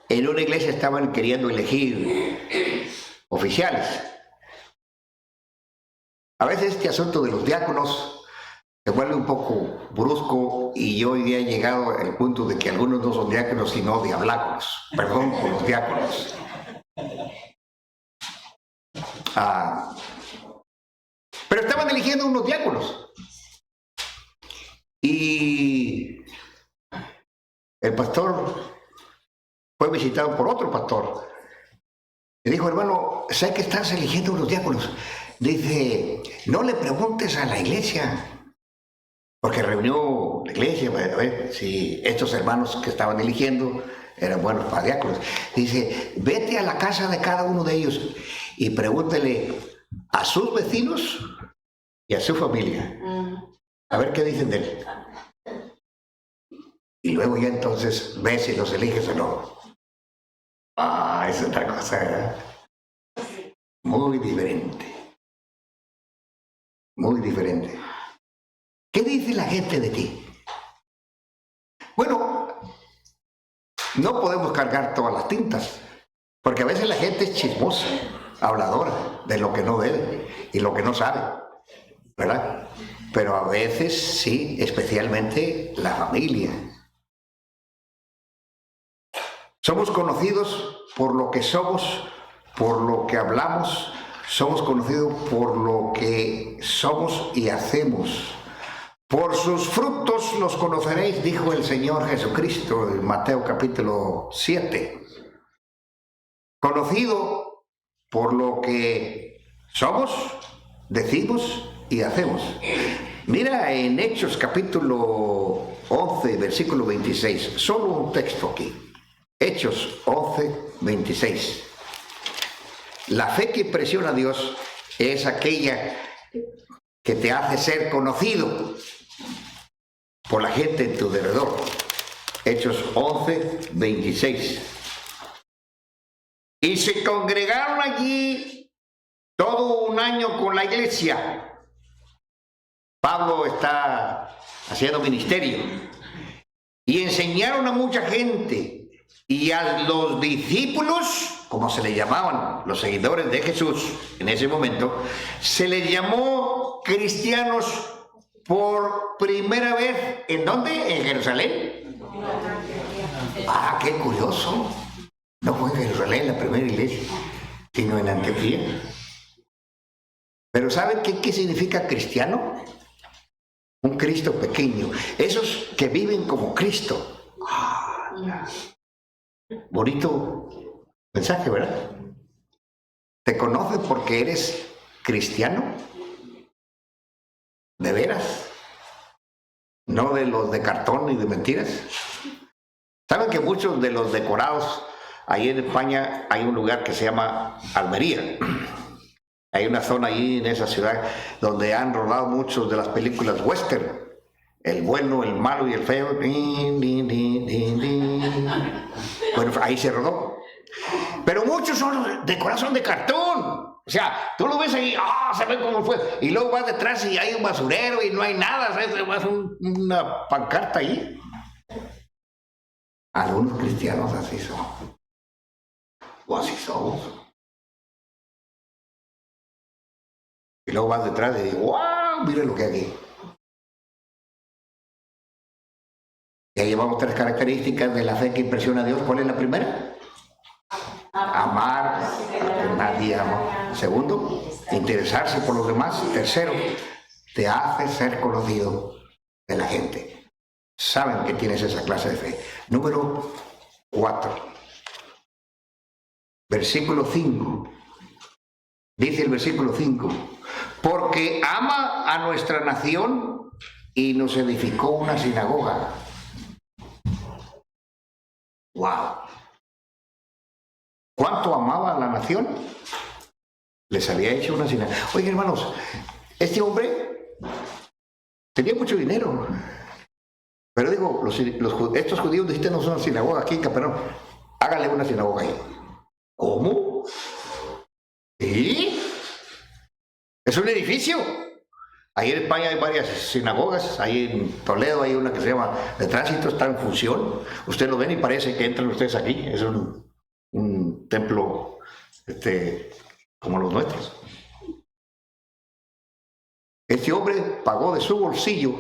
En una iglesia estaban queriendo elegir oficiales. A veces este asunto de los diáconos se vuelve un poco brusco y yo hoy día he llegado al punto de que algunos no son diáconos sino diabláconos. Perdón por los diáconos. Pero estaban eligiendo unos diáconos. Y el pastor fue visitado por otro pastor. Le dijo, hermano, sé que estás eligiendo unos diáconos. Dice, no le preguntes a la iglesia, porque reunió la iglesia para ver si estos hermanos que estaban eligiendo eran buenos para diáconos. Dice, vete a la casa de cada uno de ellos y pregúntele a sus vecinos y a su familia, a ver qué dicen de él. Y luego ya entonces ves si los eliges o no. Es otra cosa, ¿verdad? Muy diferente. Muy diferente. ¿Qué dice la gente de ti? Bueno, no podemos cargar todas las tintas, porque a veces la gente es chismosa, habladora de lo que no debe y lo que no sabe, ¿verdad? Pero a veces sí, especialmente la familia. Somos conocidos por lo que somos, por lo que hablamos, somos conocidos por lo que somos y hacemos. Por sus frutos los conoceréis, dijo el Señor Jesucristo en Mateo capítulo 7. Conocido por lo que somos, decimos y hacemos. Mira en Hechos capítulo 11, versículo 26, solo un texto aquí. Hechos 11, 26. La fe que impresiona a Dios es aquella que te hace ser conocido por la gente en tu alrededor. Hechos 11, 26. Y se congregaron allí todo un año con la iglesia. Pablo está haciendo ministerio. Y enseñaron a mucha gente. Y a los discípulos, como se les llamaban, los seguidores de Jesús en ese momento, se les llamó cristianos por primera vez. ¿En dónde? ¿En Jerusalén? Ah, qué curioso. No fue en Jerusalén la primera iglesia, sino en Antioquía. Pero ¿saben qué significa cristiano? Un Cristo pequeño. Esos que viven como Cristo. Bonito mensaje, ¿verdad? ¿Te conocen porque eres cristiano? ¿De veras? ¿No de los de cartón y de mentiras? ¿Saben que muchos de los decorados, ahí en España hay un lugar que se llama Almería? Hay una zona ahí en esa ciudad donde han rodado muchos de las películas western. El bueno, el malo y el feo. Bueno, ahí se rodó. Pero muchos son de corazón de cartón. O sea, tú lo ves ahí, se ve cómo fue. Y luego vas detrás y hay un basurero y no hay nada. ¿Sabes? Una pancarta ahí. Algunos cristianos así son. O así somos. Y luego vas detrás y dices, ¡wow! Mira lo que hay aquí. Ya llevamos 3 características de la fe que impresiona a Dios. ¿Cuál es la primera? Amar, nadie ama. Segundo, interesarse por los demás. Tercero, te hace ser conocido de la gente. Saben que tienes esa clase de fe. Número 4. Versículo 5. Dice el versículo 5. Porque ama a nuestra nación y nos edificó una sinagoga. ¡Wow! ¿Cuánto amaba a la nación? Les había hecho una sinagoga. Oye, hermanos, este hombre tenía mucho dinero. Pero digo, estos judíos necesitan una sinagoga aquí en Capernaum. Hágale una sinagoga ahí. ¿Cómo? ¿Sí? Es un edificio. Ahí en España hay varias sinagogas. Ahí en Toledo hay una que se llama de tránsito, está en función. Ustedes lo ven y parece que entran ustedes aquí. Es un templo como los nuestros. Este hombre pagó de su bolsillo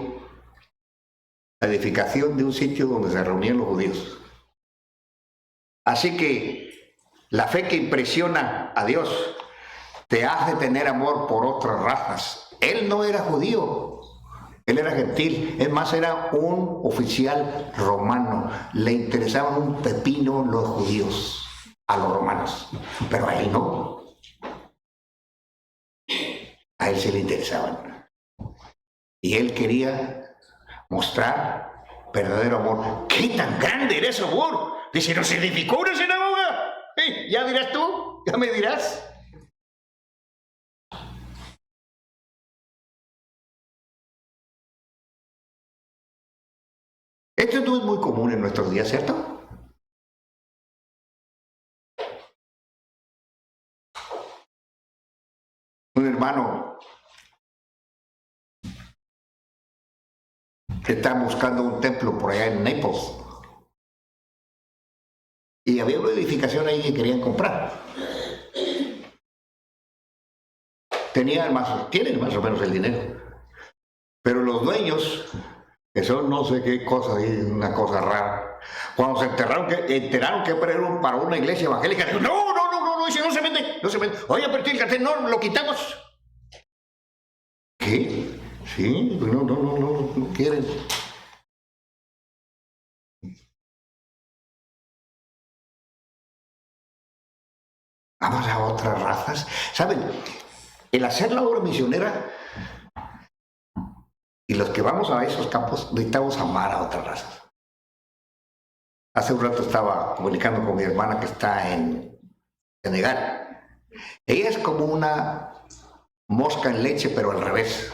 la edificación de un sitio donde se reunían los judíos. Así que la fe que impresiona a Dios te hace tener amor por otras razas. Él no era judío, él era gentil, es más, era un oficial romano. Le interesaban un pepino los judíos a los romanos, pero a él no. A él sí le interesaban. Y él quería mostrar verdadero amor. ¿Qué tan grande era ese amor? Dice, ¿nos edificó una sinagoga? ¿Ya dirás tú? ¿Ya me dirás? Esto no es muy común en nuestros días, ¿cierto? Un hermano que está buscando un templo por allá en Naples. Y había una edificación ahí que querían comprar. Tienen más o menos el dinero. Pero los dueños, que son no sé qué cosa, una cosa rara, cuando se enteraron que era para una iglesia evangélica, dijeron, no, dice, no se vende. Oye, pero el cartel, no, lo quitamos. ¿Qué? Sí, no quieren. Vamos a otras razas. ¿Saben? El hacer la obra misionera y los que vamos a esos campos necesitamos amar a otras razas. Hace un rato estaba comunicando con mi hermana que está en Senegal. Ella es como una mosca en leche, pero al revés.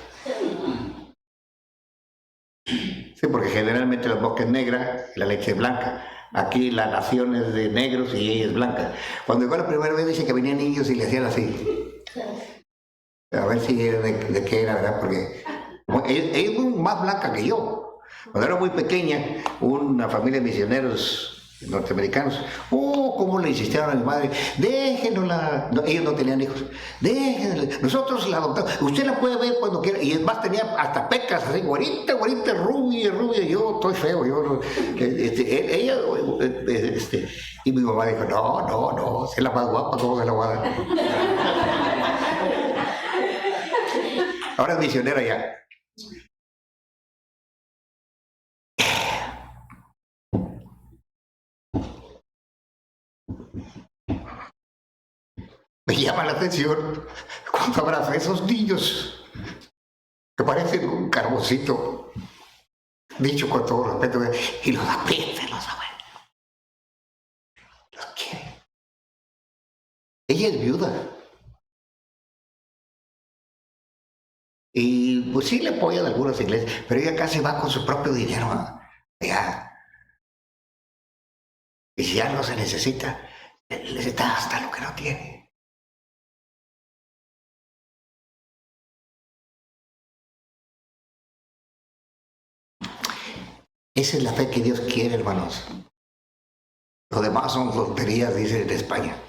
Sí, porque generalmente la mosca es negra y la leche es blanca. Aquí la nación es de negros y ella es blanca. Cuando llegó la primera vez dice que venían niños y le hacían así. A ver si era de qué era, ¿verdad? Porque ella es más blanca que yo. Cuando era muy pequeña, una familia de misioneros norteamericanos, cómo le insistieron a mi madre, déjenosla, no, ellos no tenían hijos, déjenosla, nosotros la adoptamos, usted la puede ver cuando quiera, y además tenía hasta pecas, así, güerita, rubia, yo estoy feo, yo no, ella, y mi mamá dijo, no, es la más guapa, ¿cómo se la voy a dar? Ahora es misionera ya. Me llama la atención cuando abraza a esos niños que parecen un carboncito, dicho con todo respeto, y los aprieta, los abuelos. Los quiere. Ella es viuda. Y pues sí le apoyan algunas iglesias, pero ella casi va con su propio dinero. Ya. Y si algo se necesita hasta lo que no tiene. Esa es la fe que Dios quiere, hermanos. Lo demás son tonterías, dicen en España.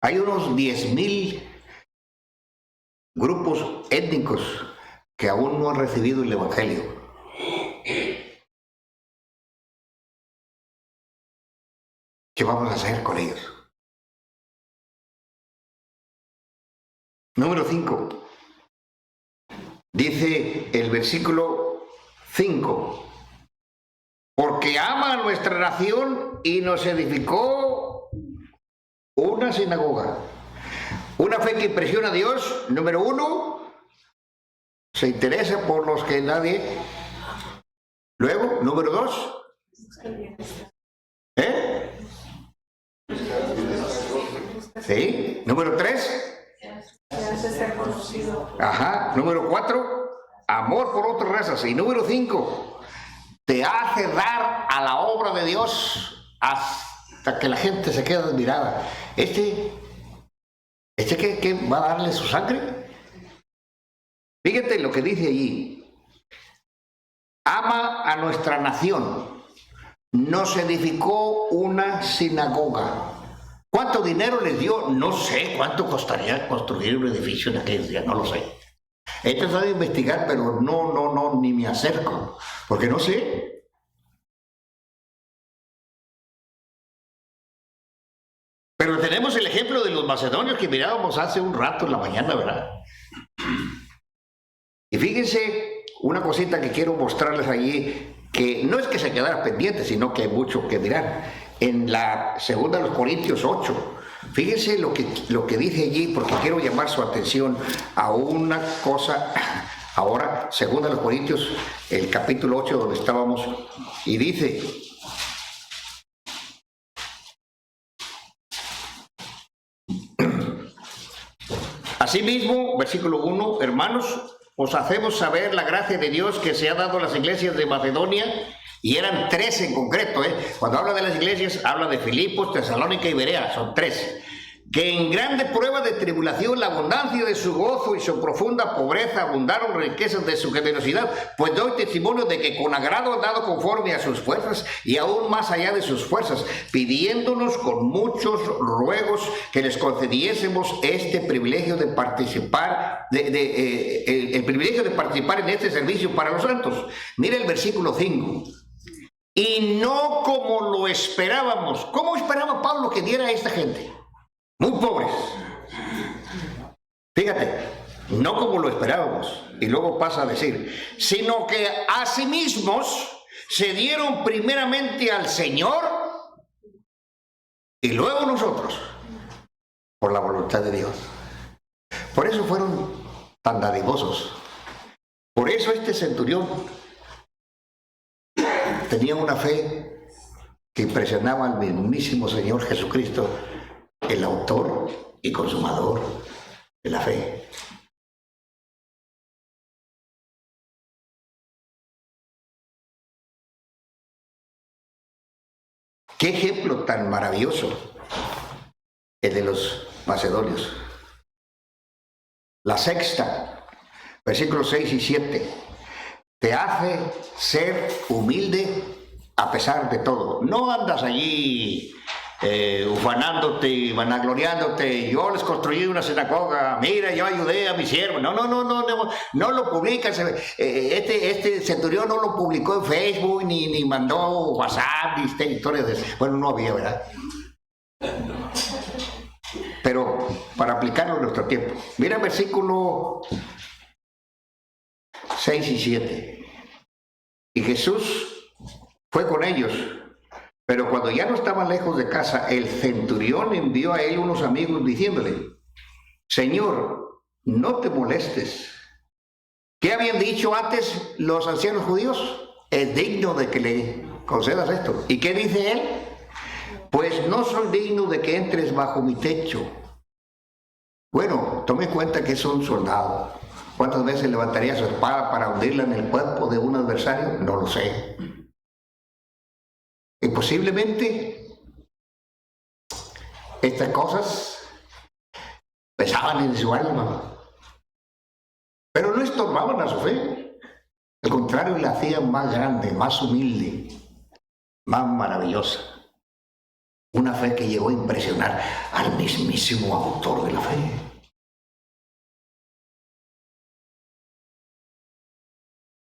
Hay unos 10,000 grupos étnicos que aún no han recibido el Evangelio. ¿Qué vamos a hacer con ellos? Número 5. Dice el versículo 5. Porque ama a nuestra nación y nos edificó una sinagoga. Una fe que impresiona a Dios, número 1, se interesa por los que nadie. Luego, número 2. Sí. Número 3. Ajá. Número 4. Amor por otras razas. Y número 5. Te hace dar a la obra de Dios hasta que la gente se queda admirada. ¿Qué va a darle su sangre? Fíjate lo que dice allí. Ama a nuestra nación. Nos edificó una sinagoga. ¿Cuánto dinero les dio? No sé cuánto costaría construir un edificio en aquellos días, no lo sé. He tratado de investigar, pero no, ni me acerco, porque no sé. Pero tenemos el ejemplo de los macedonios que mirábamos hace un rato en la mañana, ¿verdad? Y fíjense una cosita que quiero mostrarles allí, que no es que se quedara pendiente, sino que hay mucho que mirar. En la segunda de los Corintios 8, fíjense lo que dice allí, porque quiero llamar su atención a una cosa. Ahora, segunda de los Corintios, el capítulo 8 donde estábamos, y dice: asimismo, versículo 1, hermanos, os hacemos saber la gracia de Dios que se ha dado a las iglesias de Macedonia, y eran 3 en concreto, Cuando habla de las iglesias, habla de Filipos, Tesalónica y Berea, son 3. Que en grande prueba de tribulación la abundancia de su gozo y su profunda pobreza abundaron riquezas de su generosidad, pues doy testimonio de que con agrado han dado conforme a sus fuerzas y aún más allá de sus fuerzas, pidiéndonos con muchos ruegos que les concediésemos este privilegio de participar, el privilegio de participar en este servicio para los santos. Mira el versículo 5. Y no como lo esperábamos. ¿Cómo esperaba Pablo que diera a esta gente? Muy pobres. Fíjate, no como lo esperábamos. Y luego pasa a decir, sino que a sí mismos se dieron primeramente al Señor y luego nosotros, por la voluntad de Dios. Por eso fueron tan dadivosos. Por eso este centurión tenía una fe que impresionaba al mismísimo Señor Jesucristo, el autor y consumador de la fe. Qué ejemplo tan maravilloso el de los macedonios. La sexta, versículos 6 y 7, te hace ser humilde a pesar de todo. No andas allí ufanándote y vanagloriándote. Yo les construí una sinagoga, mira, yo ayudé a mi siervo. No lo publicas. Este centurión no lo publicó en Facebook, ni mandó WhatsApp, ni historias de eso. Bueno, no había, ¿verdad? Pero para aplicarlo en nuestro tiempo. Mira el versículo 6 y 7. Y Jesús fue con ellos, pero cuando ya no estaban lejos de casa, el centurión envió a él unos amigos diciéndole: Señor, no te molestes. ¿Qué habían dicho antes los ancianos judíos? Es digno de que le concedas esto. ¿Y qué dice él? Pues no soy digno de que entres bajo mi techo. Bueno, tome en cuenta que es un soldado. ¿Cuántas veces levantaría su espada para hundirla en el cuerpo de un adversario? No lo sé. Y posiblemente estas cosas pesaban en su alma, pero no estorbaban a su fe. Al contrario, la hacían más grande, más humilde, más maravillosa. Una fe que llegó a impresionar al mismísimo autor de la fe.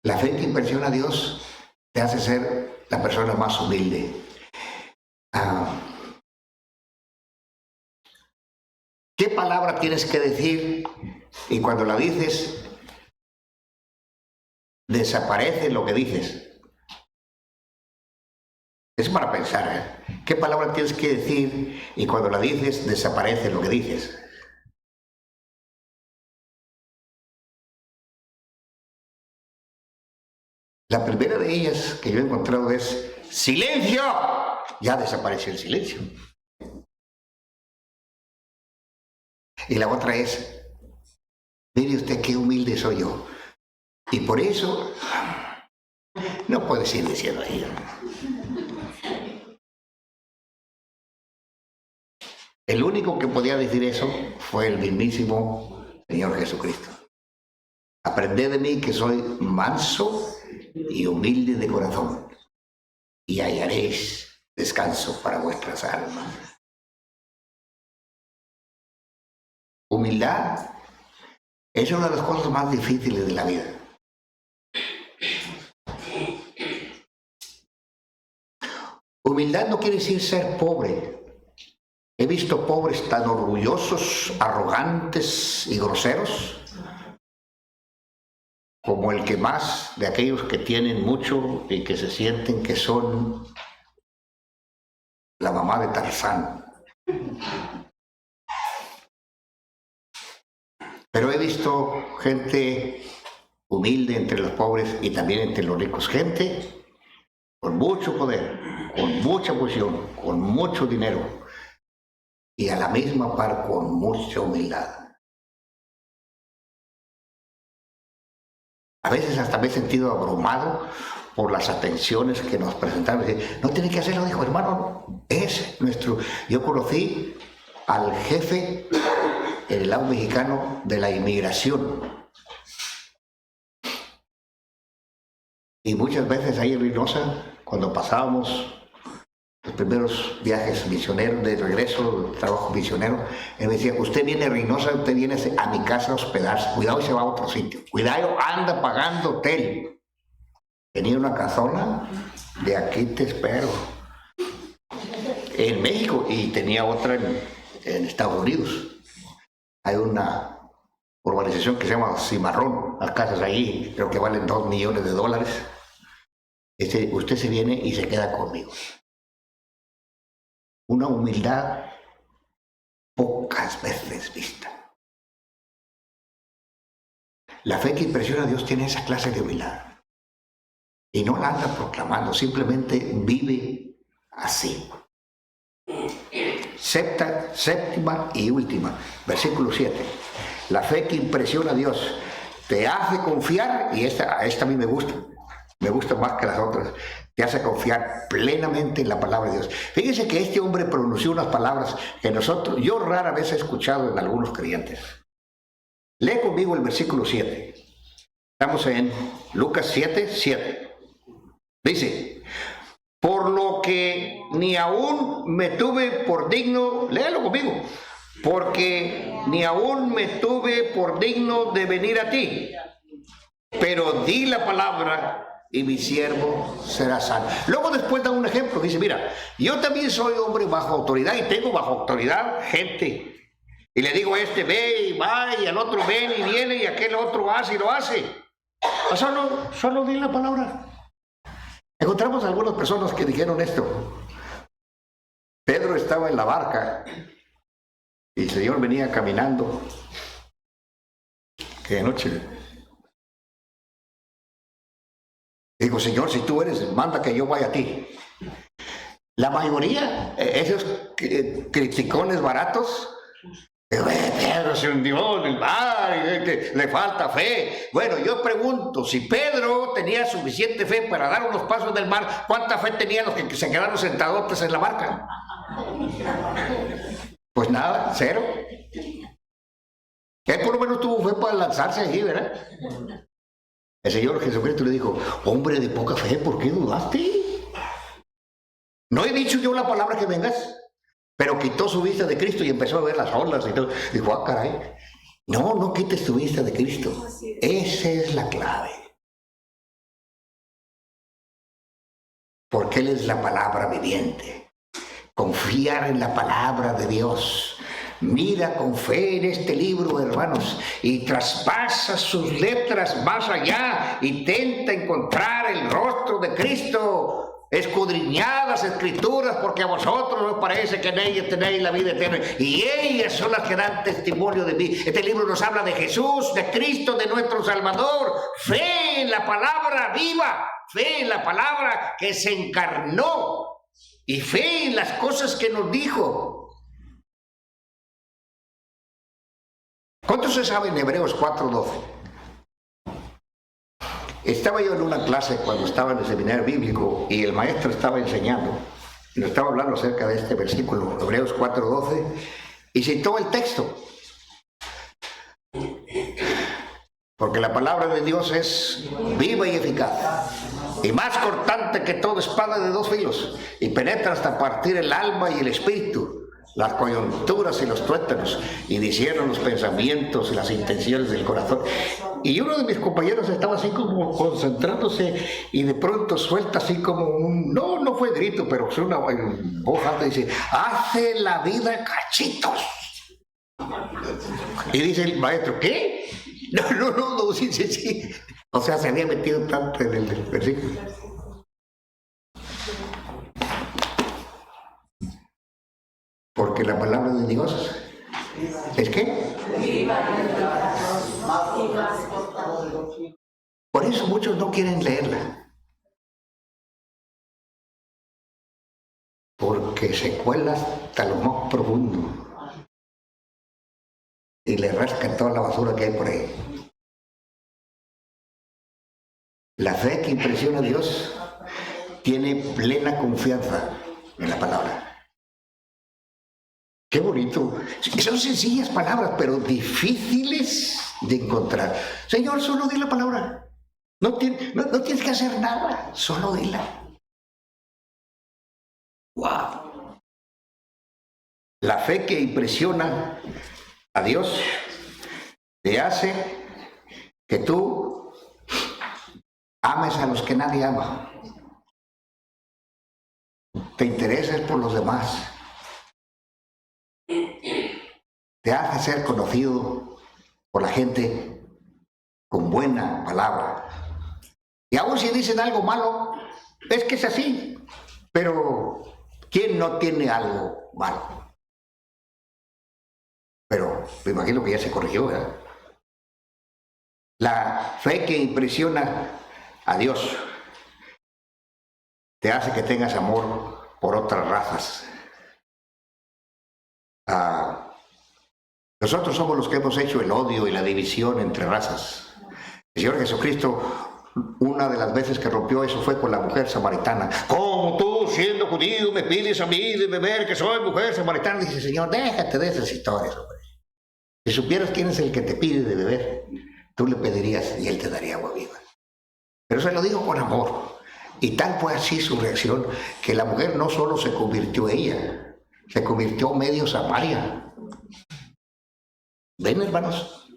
La fe que impresiona a Dios te hace ser la persona más humilde. ¿Qué palabra tienes que decir? Y cuando la dices, desaparece lo que dices. Es para pensar, ¿eh? ¿Qué palabra tienes que decir? Y cuando la dices, desaparece lo que dices. La primera de ellas que yo he encontrado es ¡silencio! Ya desapareció el silencio. Y la otra es: mire usted qué humilde soy yo. Y por eso no puedes ir diciendo ahí. El único que podía decir eso fue el mismísimo Señor Jesucristo. Aprended de mí que soy manso y humilde de corazón, y hallaréis descanso para vuestras almas. Humildad es una de las cosas más difíciles de la vida. Humildad no quiere decir ser pobre. He visto pobres tan orgullosos, arrogantes y groseros como el que más de aquellos que tienen mucho y que se sienten que son la mamá de Tarzán. Pero he visto gente humilde entre los pobres y también entre los ricos, gente con mucho poder, con mucha posición, con mucho dinero y a la misma par con mucha humildad. A veces hasta me he sentido abrumado por las atenciones que nos presentaron. No tiene que hacerlo, dijo, hermano, es nuestro... Yo conocí al jefe en el lado mexicano de la inmigración. Y muchas veces ahí en Reynosa, cuando pasábamos los primeros viajes misioneros de regreso, trabajo misionero, él me decía: usted viene a Reynosa, usted viene a mi casa a hospedarse, cuidado y se va a otro sitio, cuidado, anda pagando hotel. Tenía una casona de aquí te espero en México y tenía otra en Estados Unidos. Hay una urbanización que se llama Cimarrón, las casas ahí creo que valen $2 millones. Usted se viene y se queda conmigo. Una humildad pocas veces vista. La fe que impresiona a Dios tiene esa clase de humildad. Y no la anda proclamando, simplemente vive así. Séptima y última, versículo 7. La fe que impresiona a Dios te hace confiar, y esta a mí me gusta más que las otras, te hace confiar plenamente en la palabra de Dios. Fíjense que este hombre pronunció unas palabras que yo rara vez he escuchado en algunos creyentes. Lee conmigo el versículo 7. Estamos en Lucas 7:7. Dice: por lo que ni aún me tuve por digno, léelo conmigo, porque ni aún me tuve por digno de venir a ti, pero di la palabra y mi siervo será sano. Luego después da un ejemplo, dice: mira, yo también soy hombre bajo autoridad y tengo bajo autoridad gente. Y le digo a este ve y va, y al otro ven y viene, y aquel otro hace y lo hace. Solo di la palabra. Encontramos algunas personas que dijeron esto. Pedro estaba en la barca y el Señor venía caminando. Que de noche. Digo: Señor, si tú eres, manda que yo vaya a ti. La mayoría, esos criticones baratos, Pedro se hundió en el mar, le falta fe. Bueno, yo pregunto, si Pedro tenía suficiente fe para dar unos pasos del mar, ¿cuánta fe tenían los que se quedaron sentadotes en la barca? Pues nada, cero. Él por lo menos tuvo fe para lanzarse allí, ¿verdad? El Señor Jesucristo le dijo: hombre de poca fe, ¿por qué dudaste? ¿No he dicho yo la palabra que vengas? Pero quitó su vista de Cristo y empezó a ver las olas y todo. Dijo: ah, caray. No quites tu vista de Cristo. Esa es la clave. Porque Él es la palabra viviente. Confiar en la palabra de Dios. Mira con fe en este libro, hermanos, y traspasa sus letras más allá, intenta encontrar el rostro de Cristo. Escudriñad las escrituras, porque a vosotros os parece que en ellas tenéis la vida eterna, y ellas son las que dan testimonio de mí. Este libro nos habla de Jesús, de Cristo, de nuestro Salvador. Fe en la palabra viva, fe en la palabra que se encarnó, y fe en las cosas que nos dijo. ¿Cuánto se sabe en Hebreos 4:12? Estaba yo en una clase cuando estaba en el seminario bíblico y el maestro estaba enseñando, y nos estaba hablando acerca de este versículo, Hebreos 4:12, y citó el texto. Porque la palabra de Dios es viva y eficaz, y más cortante que toda espada de dos filos, y penetra hasta partir el alma y el espíritu, las coyunturas y los tuétanos, y discierne los pensamientos y las intenciones del corazón. Y uno de mis compañeros estaba así como concentrándose, y de pronto suelta así como no fue grito, pero fue una voz alta, y dice: hace la vida cachitos. Y dice el maestro: ¿qué? No, sí. O sea, se había metido tanto en el versículo. Porque la palabra de Dios es ¿qué? Por eso muchos no quieren leerla. Porque se cuela hasta lo más profundo y le rasca toda la basura que hay por ahí. La fe que impresiona a Dios tiene plena confianza en la palabra. Qué bonito. Son sencillas palabras, pero difíciles de encontrar. Señor, solo di la palabra. No tienes que hacer nada, solo dila. ¡Wow! La fe que impresiona a Dios te hace que tú ames a los que nadie ama. Te intereses por los demás. Te hace ser conocido por la gente con buena palabra. Y aún si dicen algo malo, es que es así. Pero ¿quién no tiene algo malo? Pero me imagino que ya se corrigió, ¿verdad? La fe que impresiona a Dios te hace que tengas amor por otras razas. Nosotros somos los que hemos hecho el odio y la división entre razas. El Señor Jesucristo, una de las veces que rompió eso fue con la mujer samaritana. ¿Cómo tú, siendo judío, me pides a mí de beber que soy mujer samaritana? Dice, Señor, déjate de esas historias, hombre. Si supieras quién es el que te pide de beber, tú le pedirías y él te daría agua viva. Pero se lo digo con amor. Y tal fue así su reacción, que la mujer no solo se convirtió ella, se convirtió medio Samaria. ¿Ven, hermanos?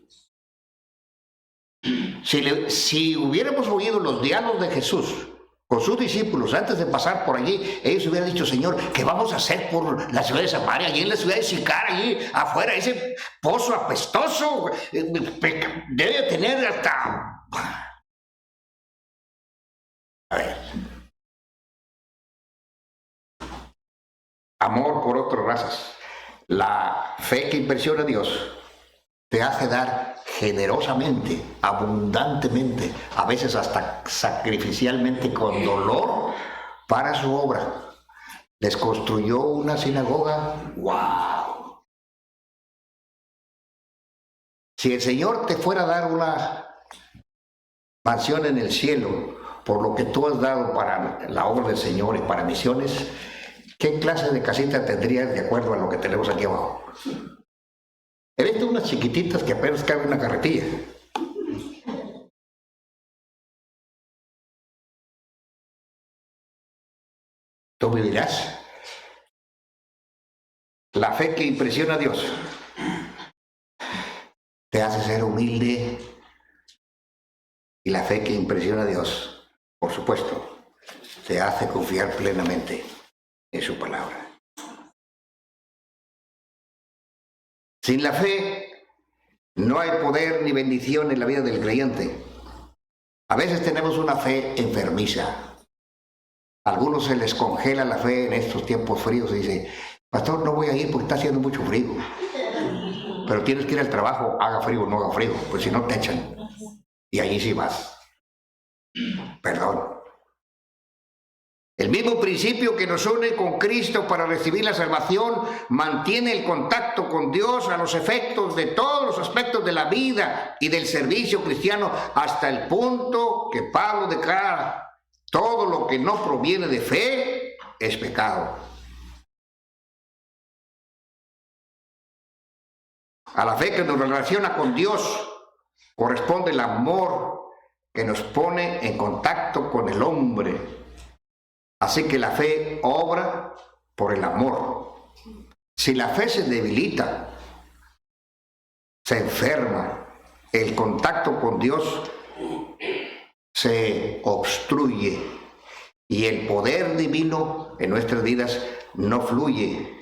Si hubiéramos oído los diálogos de Jesús con sus discípulos antes de pasar por allí, ellos hubieran dicho, Señor, ¿qué vamos a hacer por la ciudad de Samaria? Allí en la ciudad de Sicar, allí afuera, ese pozo apestoso, debe tener hasta... A ver. Amor por otras razas. La fe que impresiona a Dios te hace dar generosamente, abundantemente, a veces hasta sacrificialmente, con dolor, para su obra. Les construyó una sinagoga. ¡Wow! Si el Señor te fuera a dar una mansión en el cielo por lo que tú has dado para la obra del Señor y para misiones, ¿qué clase de casita tendrías de acuerdo a lo que tenemos aquí abajo? He visto unas chiquititas que apenas cabe una carretilla. Tú me dirás, la fe que impresiona a Dios te hace ser humilde, y la fe que impresiona a Dios, por supuesto, te hace confiar plenamente en su palabra. Sin la fe no hay poder ni bendición en la vida del creyente. A veces tenemos una fe enfermiza. A algunos se les congela la fe en estos tiempos fríos y dice, pastor, no voy a ir porque está haciendo mucho frío. Pero tienes que ir al trabajo, haga frío o no haga frío, pues si no te echan. Y allí sí vas. Perdón. El mismo principio que nos une con Cristo para recibir la salvación mantiene el contacto con Dios a los efectos de todos los aspectos de la vida y del servicio cristiano, hasta el punto que Pablo declara, todo lo que no proviene de fe es pecado. A la fe que nos relaciona con Dios corresponde el amor que nos pone en contacto con el hombre. Así que la fe obra por el amor. Si la fe se debilita, se enferma, el contacto con Dios se obstruye y el poder divino en nuestras vidas no fluye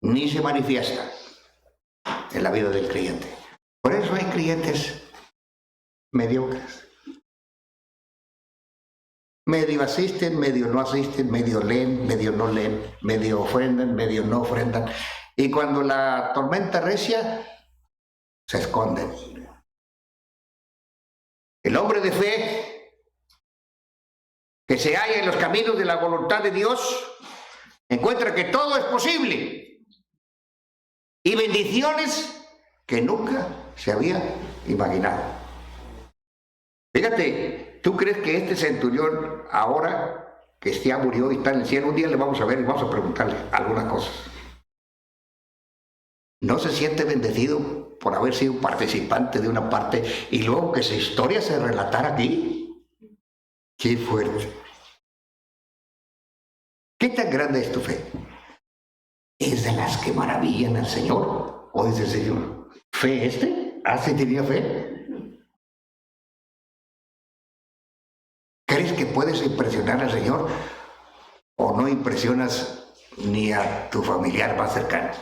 ni se manifiesta en la vida del creyente. Por eso hay creyentes mediocres. Medio asisten, medio no asisten, medio leen, medio no leen, medio ofrendan, medio no ofrendan. Y cuando la tormenta recia, se esconden. El hombre de fe que se halla en los caminos de la voluntad de Dios encuentra que todo es posible y bendiciones que nunca se había imaginado. Fíjate, ¿tú crees que este centurión, ahora que ya murió y está en el cielo, un día le vamos a ver y vamos a preguntarle algunas cosas? ¿No se siente bendecido por haber sido participante de una parte y luego que su historia se relatara aquí? ¡Qué fuerte! ¿Qué tan grande es tu fe? ¿Es de las que maravillan al Señor? ¿O es del Señor? ¿Fe este? ¿Hace tenía fe? ¿Crees que puedes impresionar al Señor o no impresionas ni a tu familiar más cercano?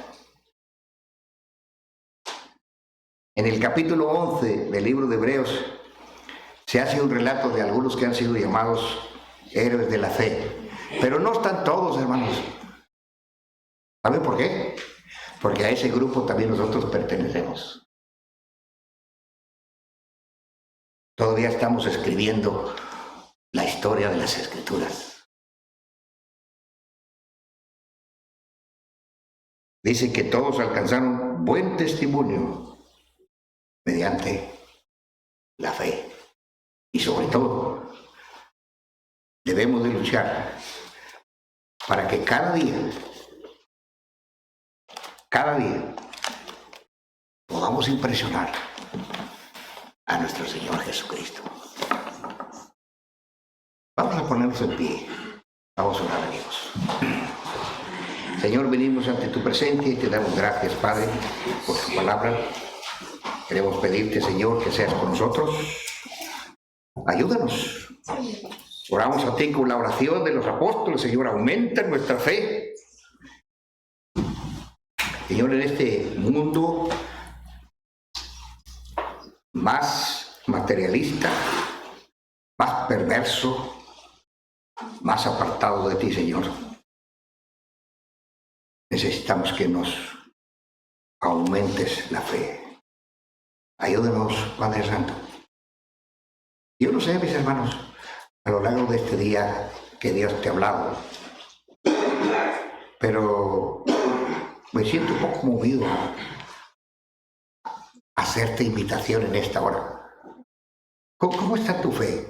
En el capítulo 11 del libro de Hebreos se hace un relato de algunos que han sido llamados héroes de la fe. Pero no están todos, hermanos. ¿Saben por qué? Porque a ese grupo también nosotros pertenecemos. Todavía estamos escribiendo la historia de las Escrituras. dice que todos alcanzaron buen testimonio mediante la fe. Y sobre todo, debemos de luchar para que cada día, podamos impresionar a nuestro Señor Jesucristo. Vamos a ponernos en pie. Vamos a orar a Dios. Señor, venimos ante tu presencia y te damos gracias, Padre, por tu palabra. Queremos pedirte, Señor, que seas con nosotros. Ayúdanos. Oramos a ti con la oración de los apóstoles, Señor, aumenta nuestra fe. Señor, en este mundo más materialista, más perverso, más apartado de ti, Señor, necesitamos que nos aumentes la fe. Ayúdanos, Padre Santo. Yo no sé, mis hermanos, a lo largo de este día que Dios te ha hablado, pero me siento un poco movido a hacerte invitación en esta hora. ¿Cómo está tu fe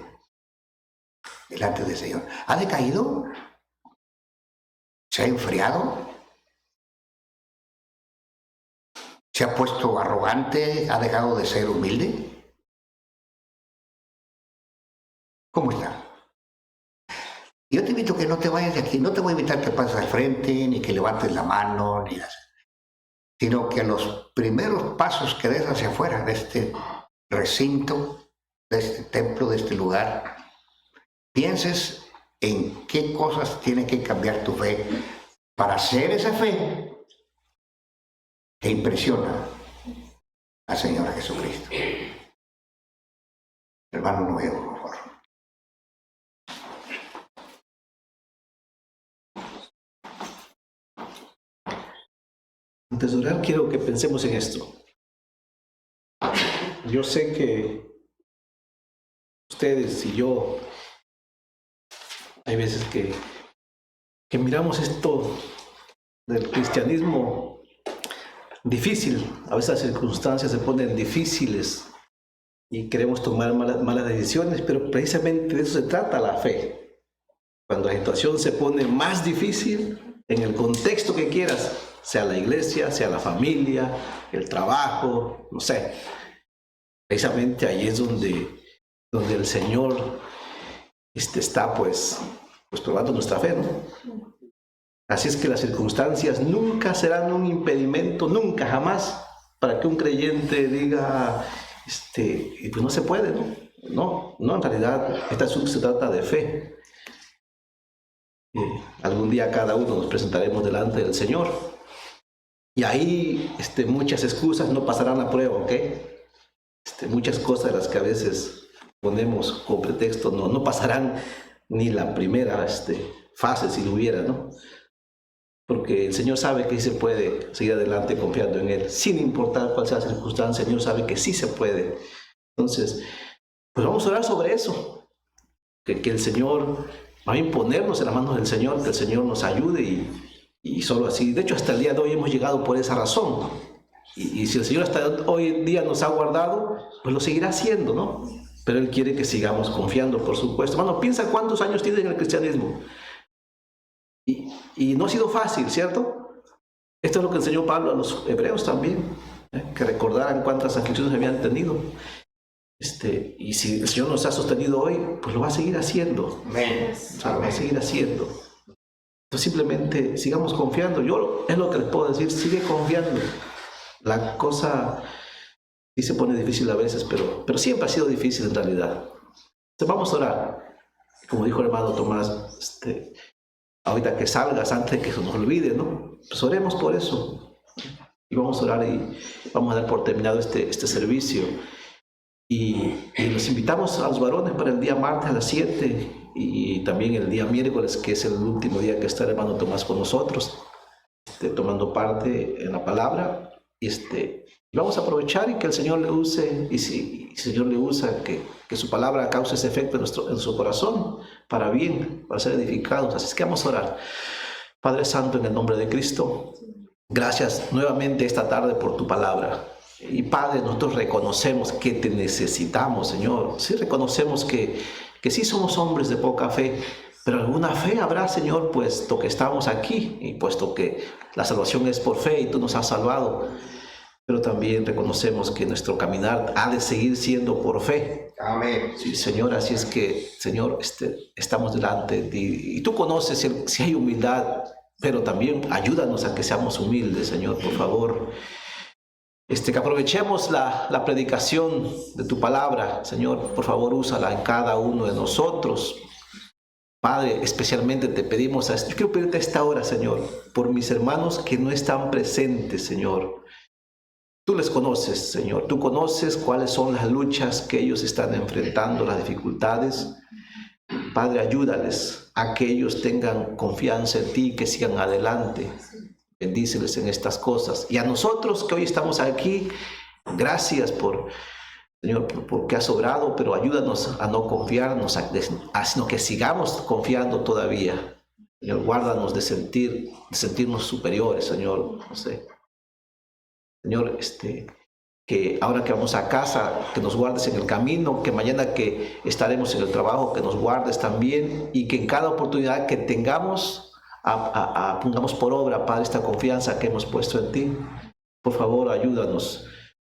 delante del Señor? ¿Ha decaído? ¿Se ha enfriado? ¿Se ha puesto arrogante? ¿Ha dejado de ser humilde? ¿Cómo está? Yo te invito a que no te vayas de aquí. No te voy a invitar a que pases al frente, ni que levantes la mano, sino que a los primeros pasos que des hacia afuera de este recinto, de este templo, de este lugar, pienses en qué cosas tiene que cambiar tu fe para hacer esa fe que impresiona al Señor Jesucristo. Hermano nuevo, por favor. Antes de orar, quiero que pensemos en esto. Yo sé que ustedes y yo, hay veces que miramos esto del cristianismo difícil. A veces las circunstancias se ponen difíciles y queremos tomar malas decisiones, pero precisamente de eso se trata la fe. Cuando la situación se pone más difícil, en el contexto que quieras, sea la iglesia, sea la familia, el trabajo, no sé. Precisamente ahí es donde el Señor está pues probando nuestra fe, ¿no? Así es que las circunstancias nunca serán un impedimento, nunca, jamás, para que un creyente diga, pues no se puede, ¿no? No, en realidad, este asunto se trata de fe. Algún día cada uno nos presentaremos delante del Señor. Y ahí muchas excusas no pasarán a prueba, ¿ok? Muchas cosas de las que a veces ponemos como pretexto no pasarán ni la primera fase si lo hubiera, ¿no? Porque el Señor sabe que sí se puede seguir adelante confiando en Él, sin importar cuál sea la circunstancia. El Señor sabe que sí se puede. Entonces, pues vamos a orar sobre eso, que el Señor va a imponernos en las manos del Señor, que el Señor nos ayude y solo así. De hecho, hasta el día de hoy hemos llegado por esa razón. Y si el Señor hasta hoy en día nos ha guardado, pues lo seguirá haciendo, ¿no? Pero Él quiere que sigamos confiando, por supuesto. Hermano, piensa cuántos años tienes en el cristianismo. Y no ha sido fácil, ¿cierto? Esto es lo que enseñó Pablo a los hebreos también, que recordaran cuántas aflicciones habían tenido. Y si el Señor nos ha sostenido hoy, pues lo va a seguir haciendo. Amén. Lo va a seguir haciendo. Entonces simplemente sigamos confiando. Yo es lo que les puedo decir, sigue confiando. La cosa sí se pone difícil a veces, pero siempre ha sido difícil en realidad. Entonces vamos a orar. Como dijo el hermano Tomás, ahorita que salgas, antes de que se nos olvide, ¿no? Pues oremos por eso. Y vamos a orar y vamos a dar por terminado este servicio. Y los invitamos a los varones para el día martes a las 7 y también el día miércoles, que es el último día que está el hermano Tomás con nosotros, tomando parte en la palabra. Y vamos a aprovechar y que el Señor le use, y si el Señor le usa, que su palabra cause ese efecto en su corazón, para bien, para ser edificados. Así es que vamos a orar. Padre Santo, en el nombre de Cristo, Gracias nuevamente esta tarde por tu palabra. Y Padre, nosotros reconocemos que te necesitamos, Señor. Sí reconocemos que sí somos hombres de poca fe, pero alguna fe habrá, Señor, puesto que estamos aquí y puesto que la salvación es por fe y tú nos has salvado. Pero también reconocemos que nuestro caminar ha de seguir siendo por fe. Amén. Sí, Señor, así es que, Señor, estamos delante de ti y tú conoces si hay humildad, pero también ayúdanos a que seamos humildes, Señor, por favor. Que aprovechemos la predicación de tu palabra, Señor, por favor, úsala en cada uno de nosotros. Padre, especialmente te pedimos, yo quiero pedirte a esta hora, Señor, por mis hermanos que no están presentes, Señor. Tú les conoces, Señor, tú conoces cuáles son las luchas que ellos están enfrentando, las dificultades. Padre, ayúdales a que ellos tengan confianza en ti, que sigan adelante. Bendíceles en estas cosas. Y a nosotros que hoy estamos aquí, gracias Señor, porque has obrado, pero ayúdanos a no confiarnos, sino que sigamos confiando todavía. Señor, guárdanos de sentirnos superiores, Señor, no sé. Señor, que ahora que vamos a casa, que nos guardes en el camino, que mañana que estaremos en el trabajo, que nos guardes también, y que en cada oportunidad que tengamos, pongamos por obra, Padre, esta confianza que hemos puesto en ti. Por favor, ayúdanos.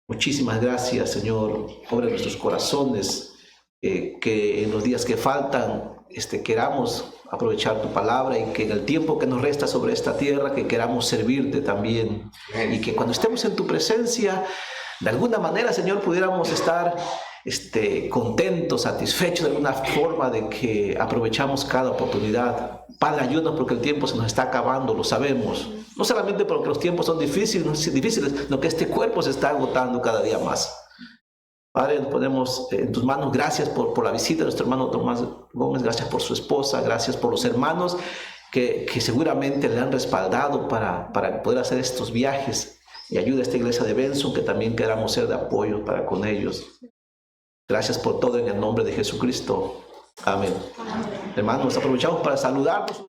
Muchísimas gracias, Señor. Obra en nuestros corazones, que en los días que faltan queramos aprovechar tu palabra y que en el tiempo que nos resta sobre esta tierra, que queramos servirte también. Y que cuando estemos en tu presencia, de alguna manera, Señor, pudiéramos estar contentos, satisfechos de alguna forma de que aprovechamos cada oportunidad. Padre, ayúdanos porque el tiempo se nos está acabando, lo sabemos. No solamente porque los tiempos son difíciles, sino que este cuerpo se está agotando cada día más. Padre, nos ponemos en tus manos. Gracias por la visita de nuestro hermano Tomás Gómez. Gracias por su esposa. Gracias por los hermanos que seguramente le han respaldado para poder hacer estos viajes. Y ayuda a esta iglesia de Benson, que también queramos ser de apoyo para con ellos. Gracias por todo en el nombre de Jesucristo. Amén. Hermanos, aprovechamos para saludarnos.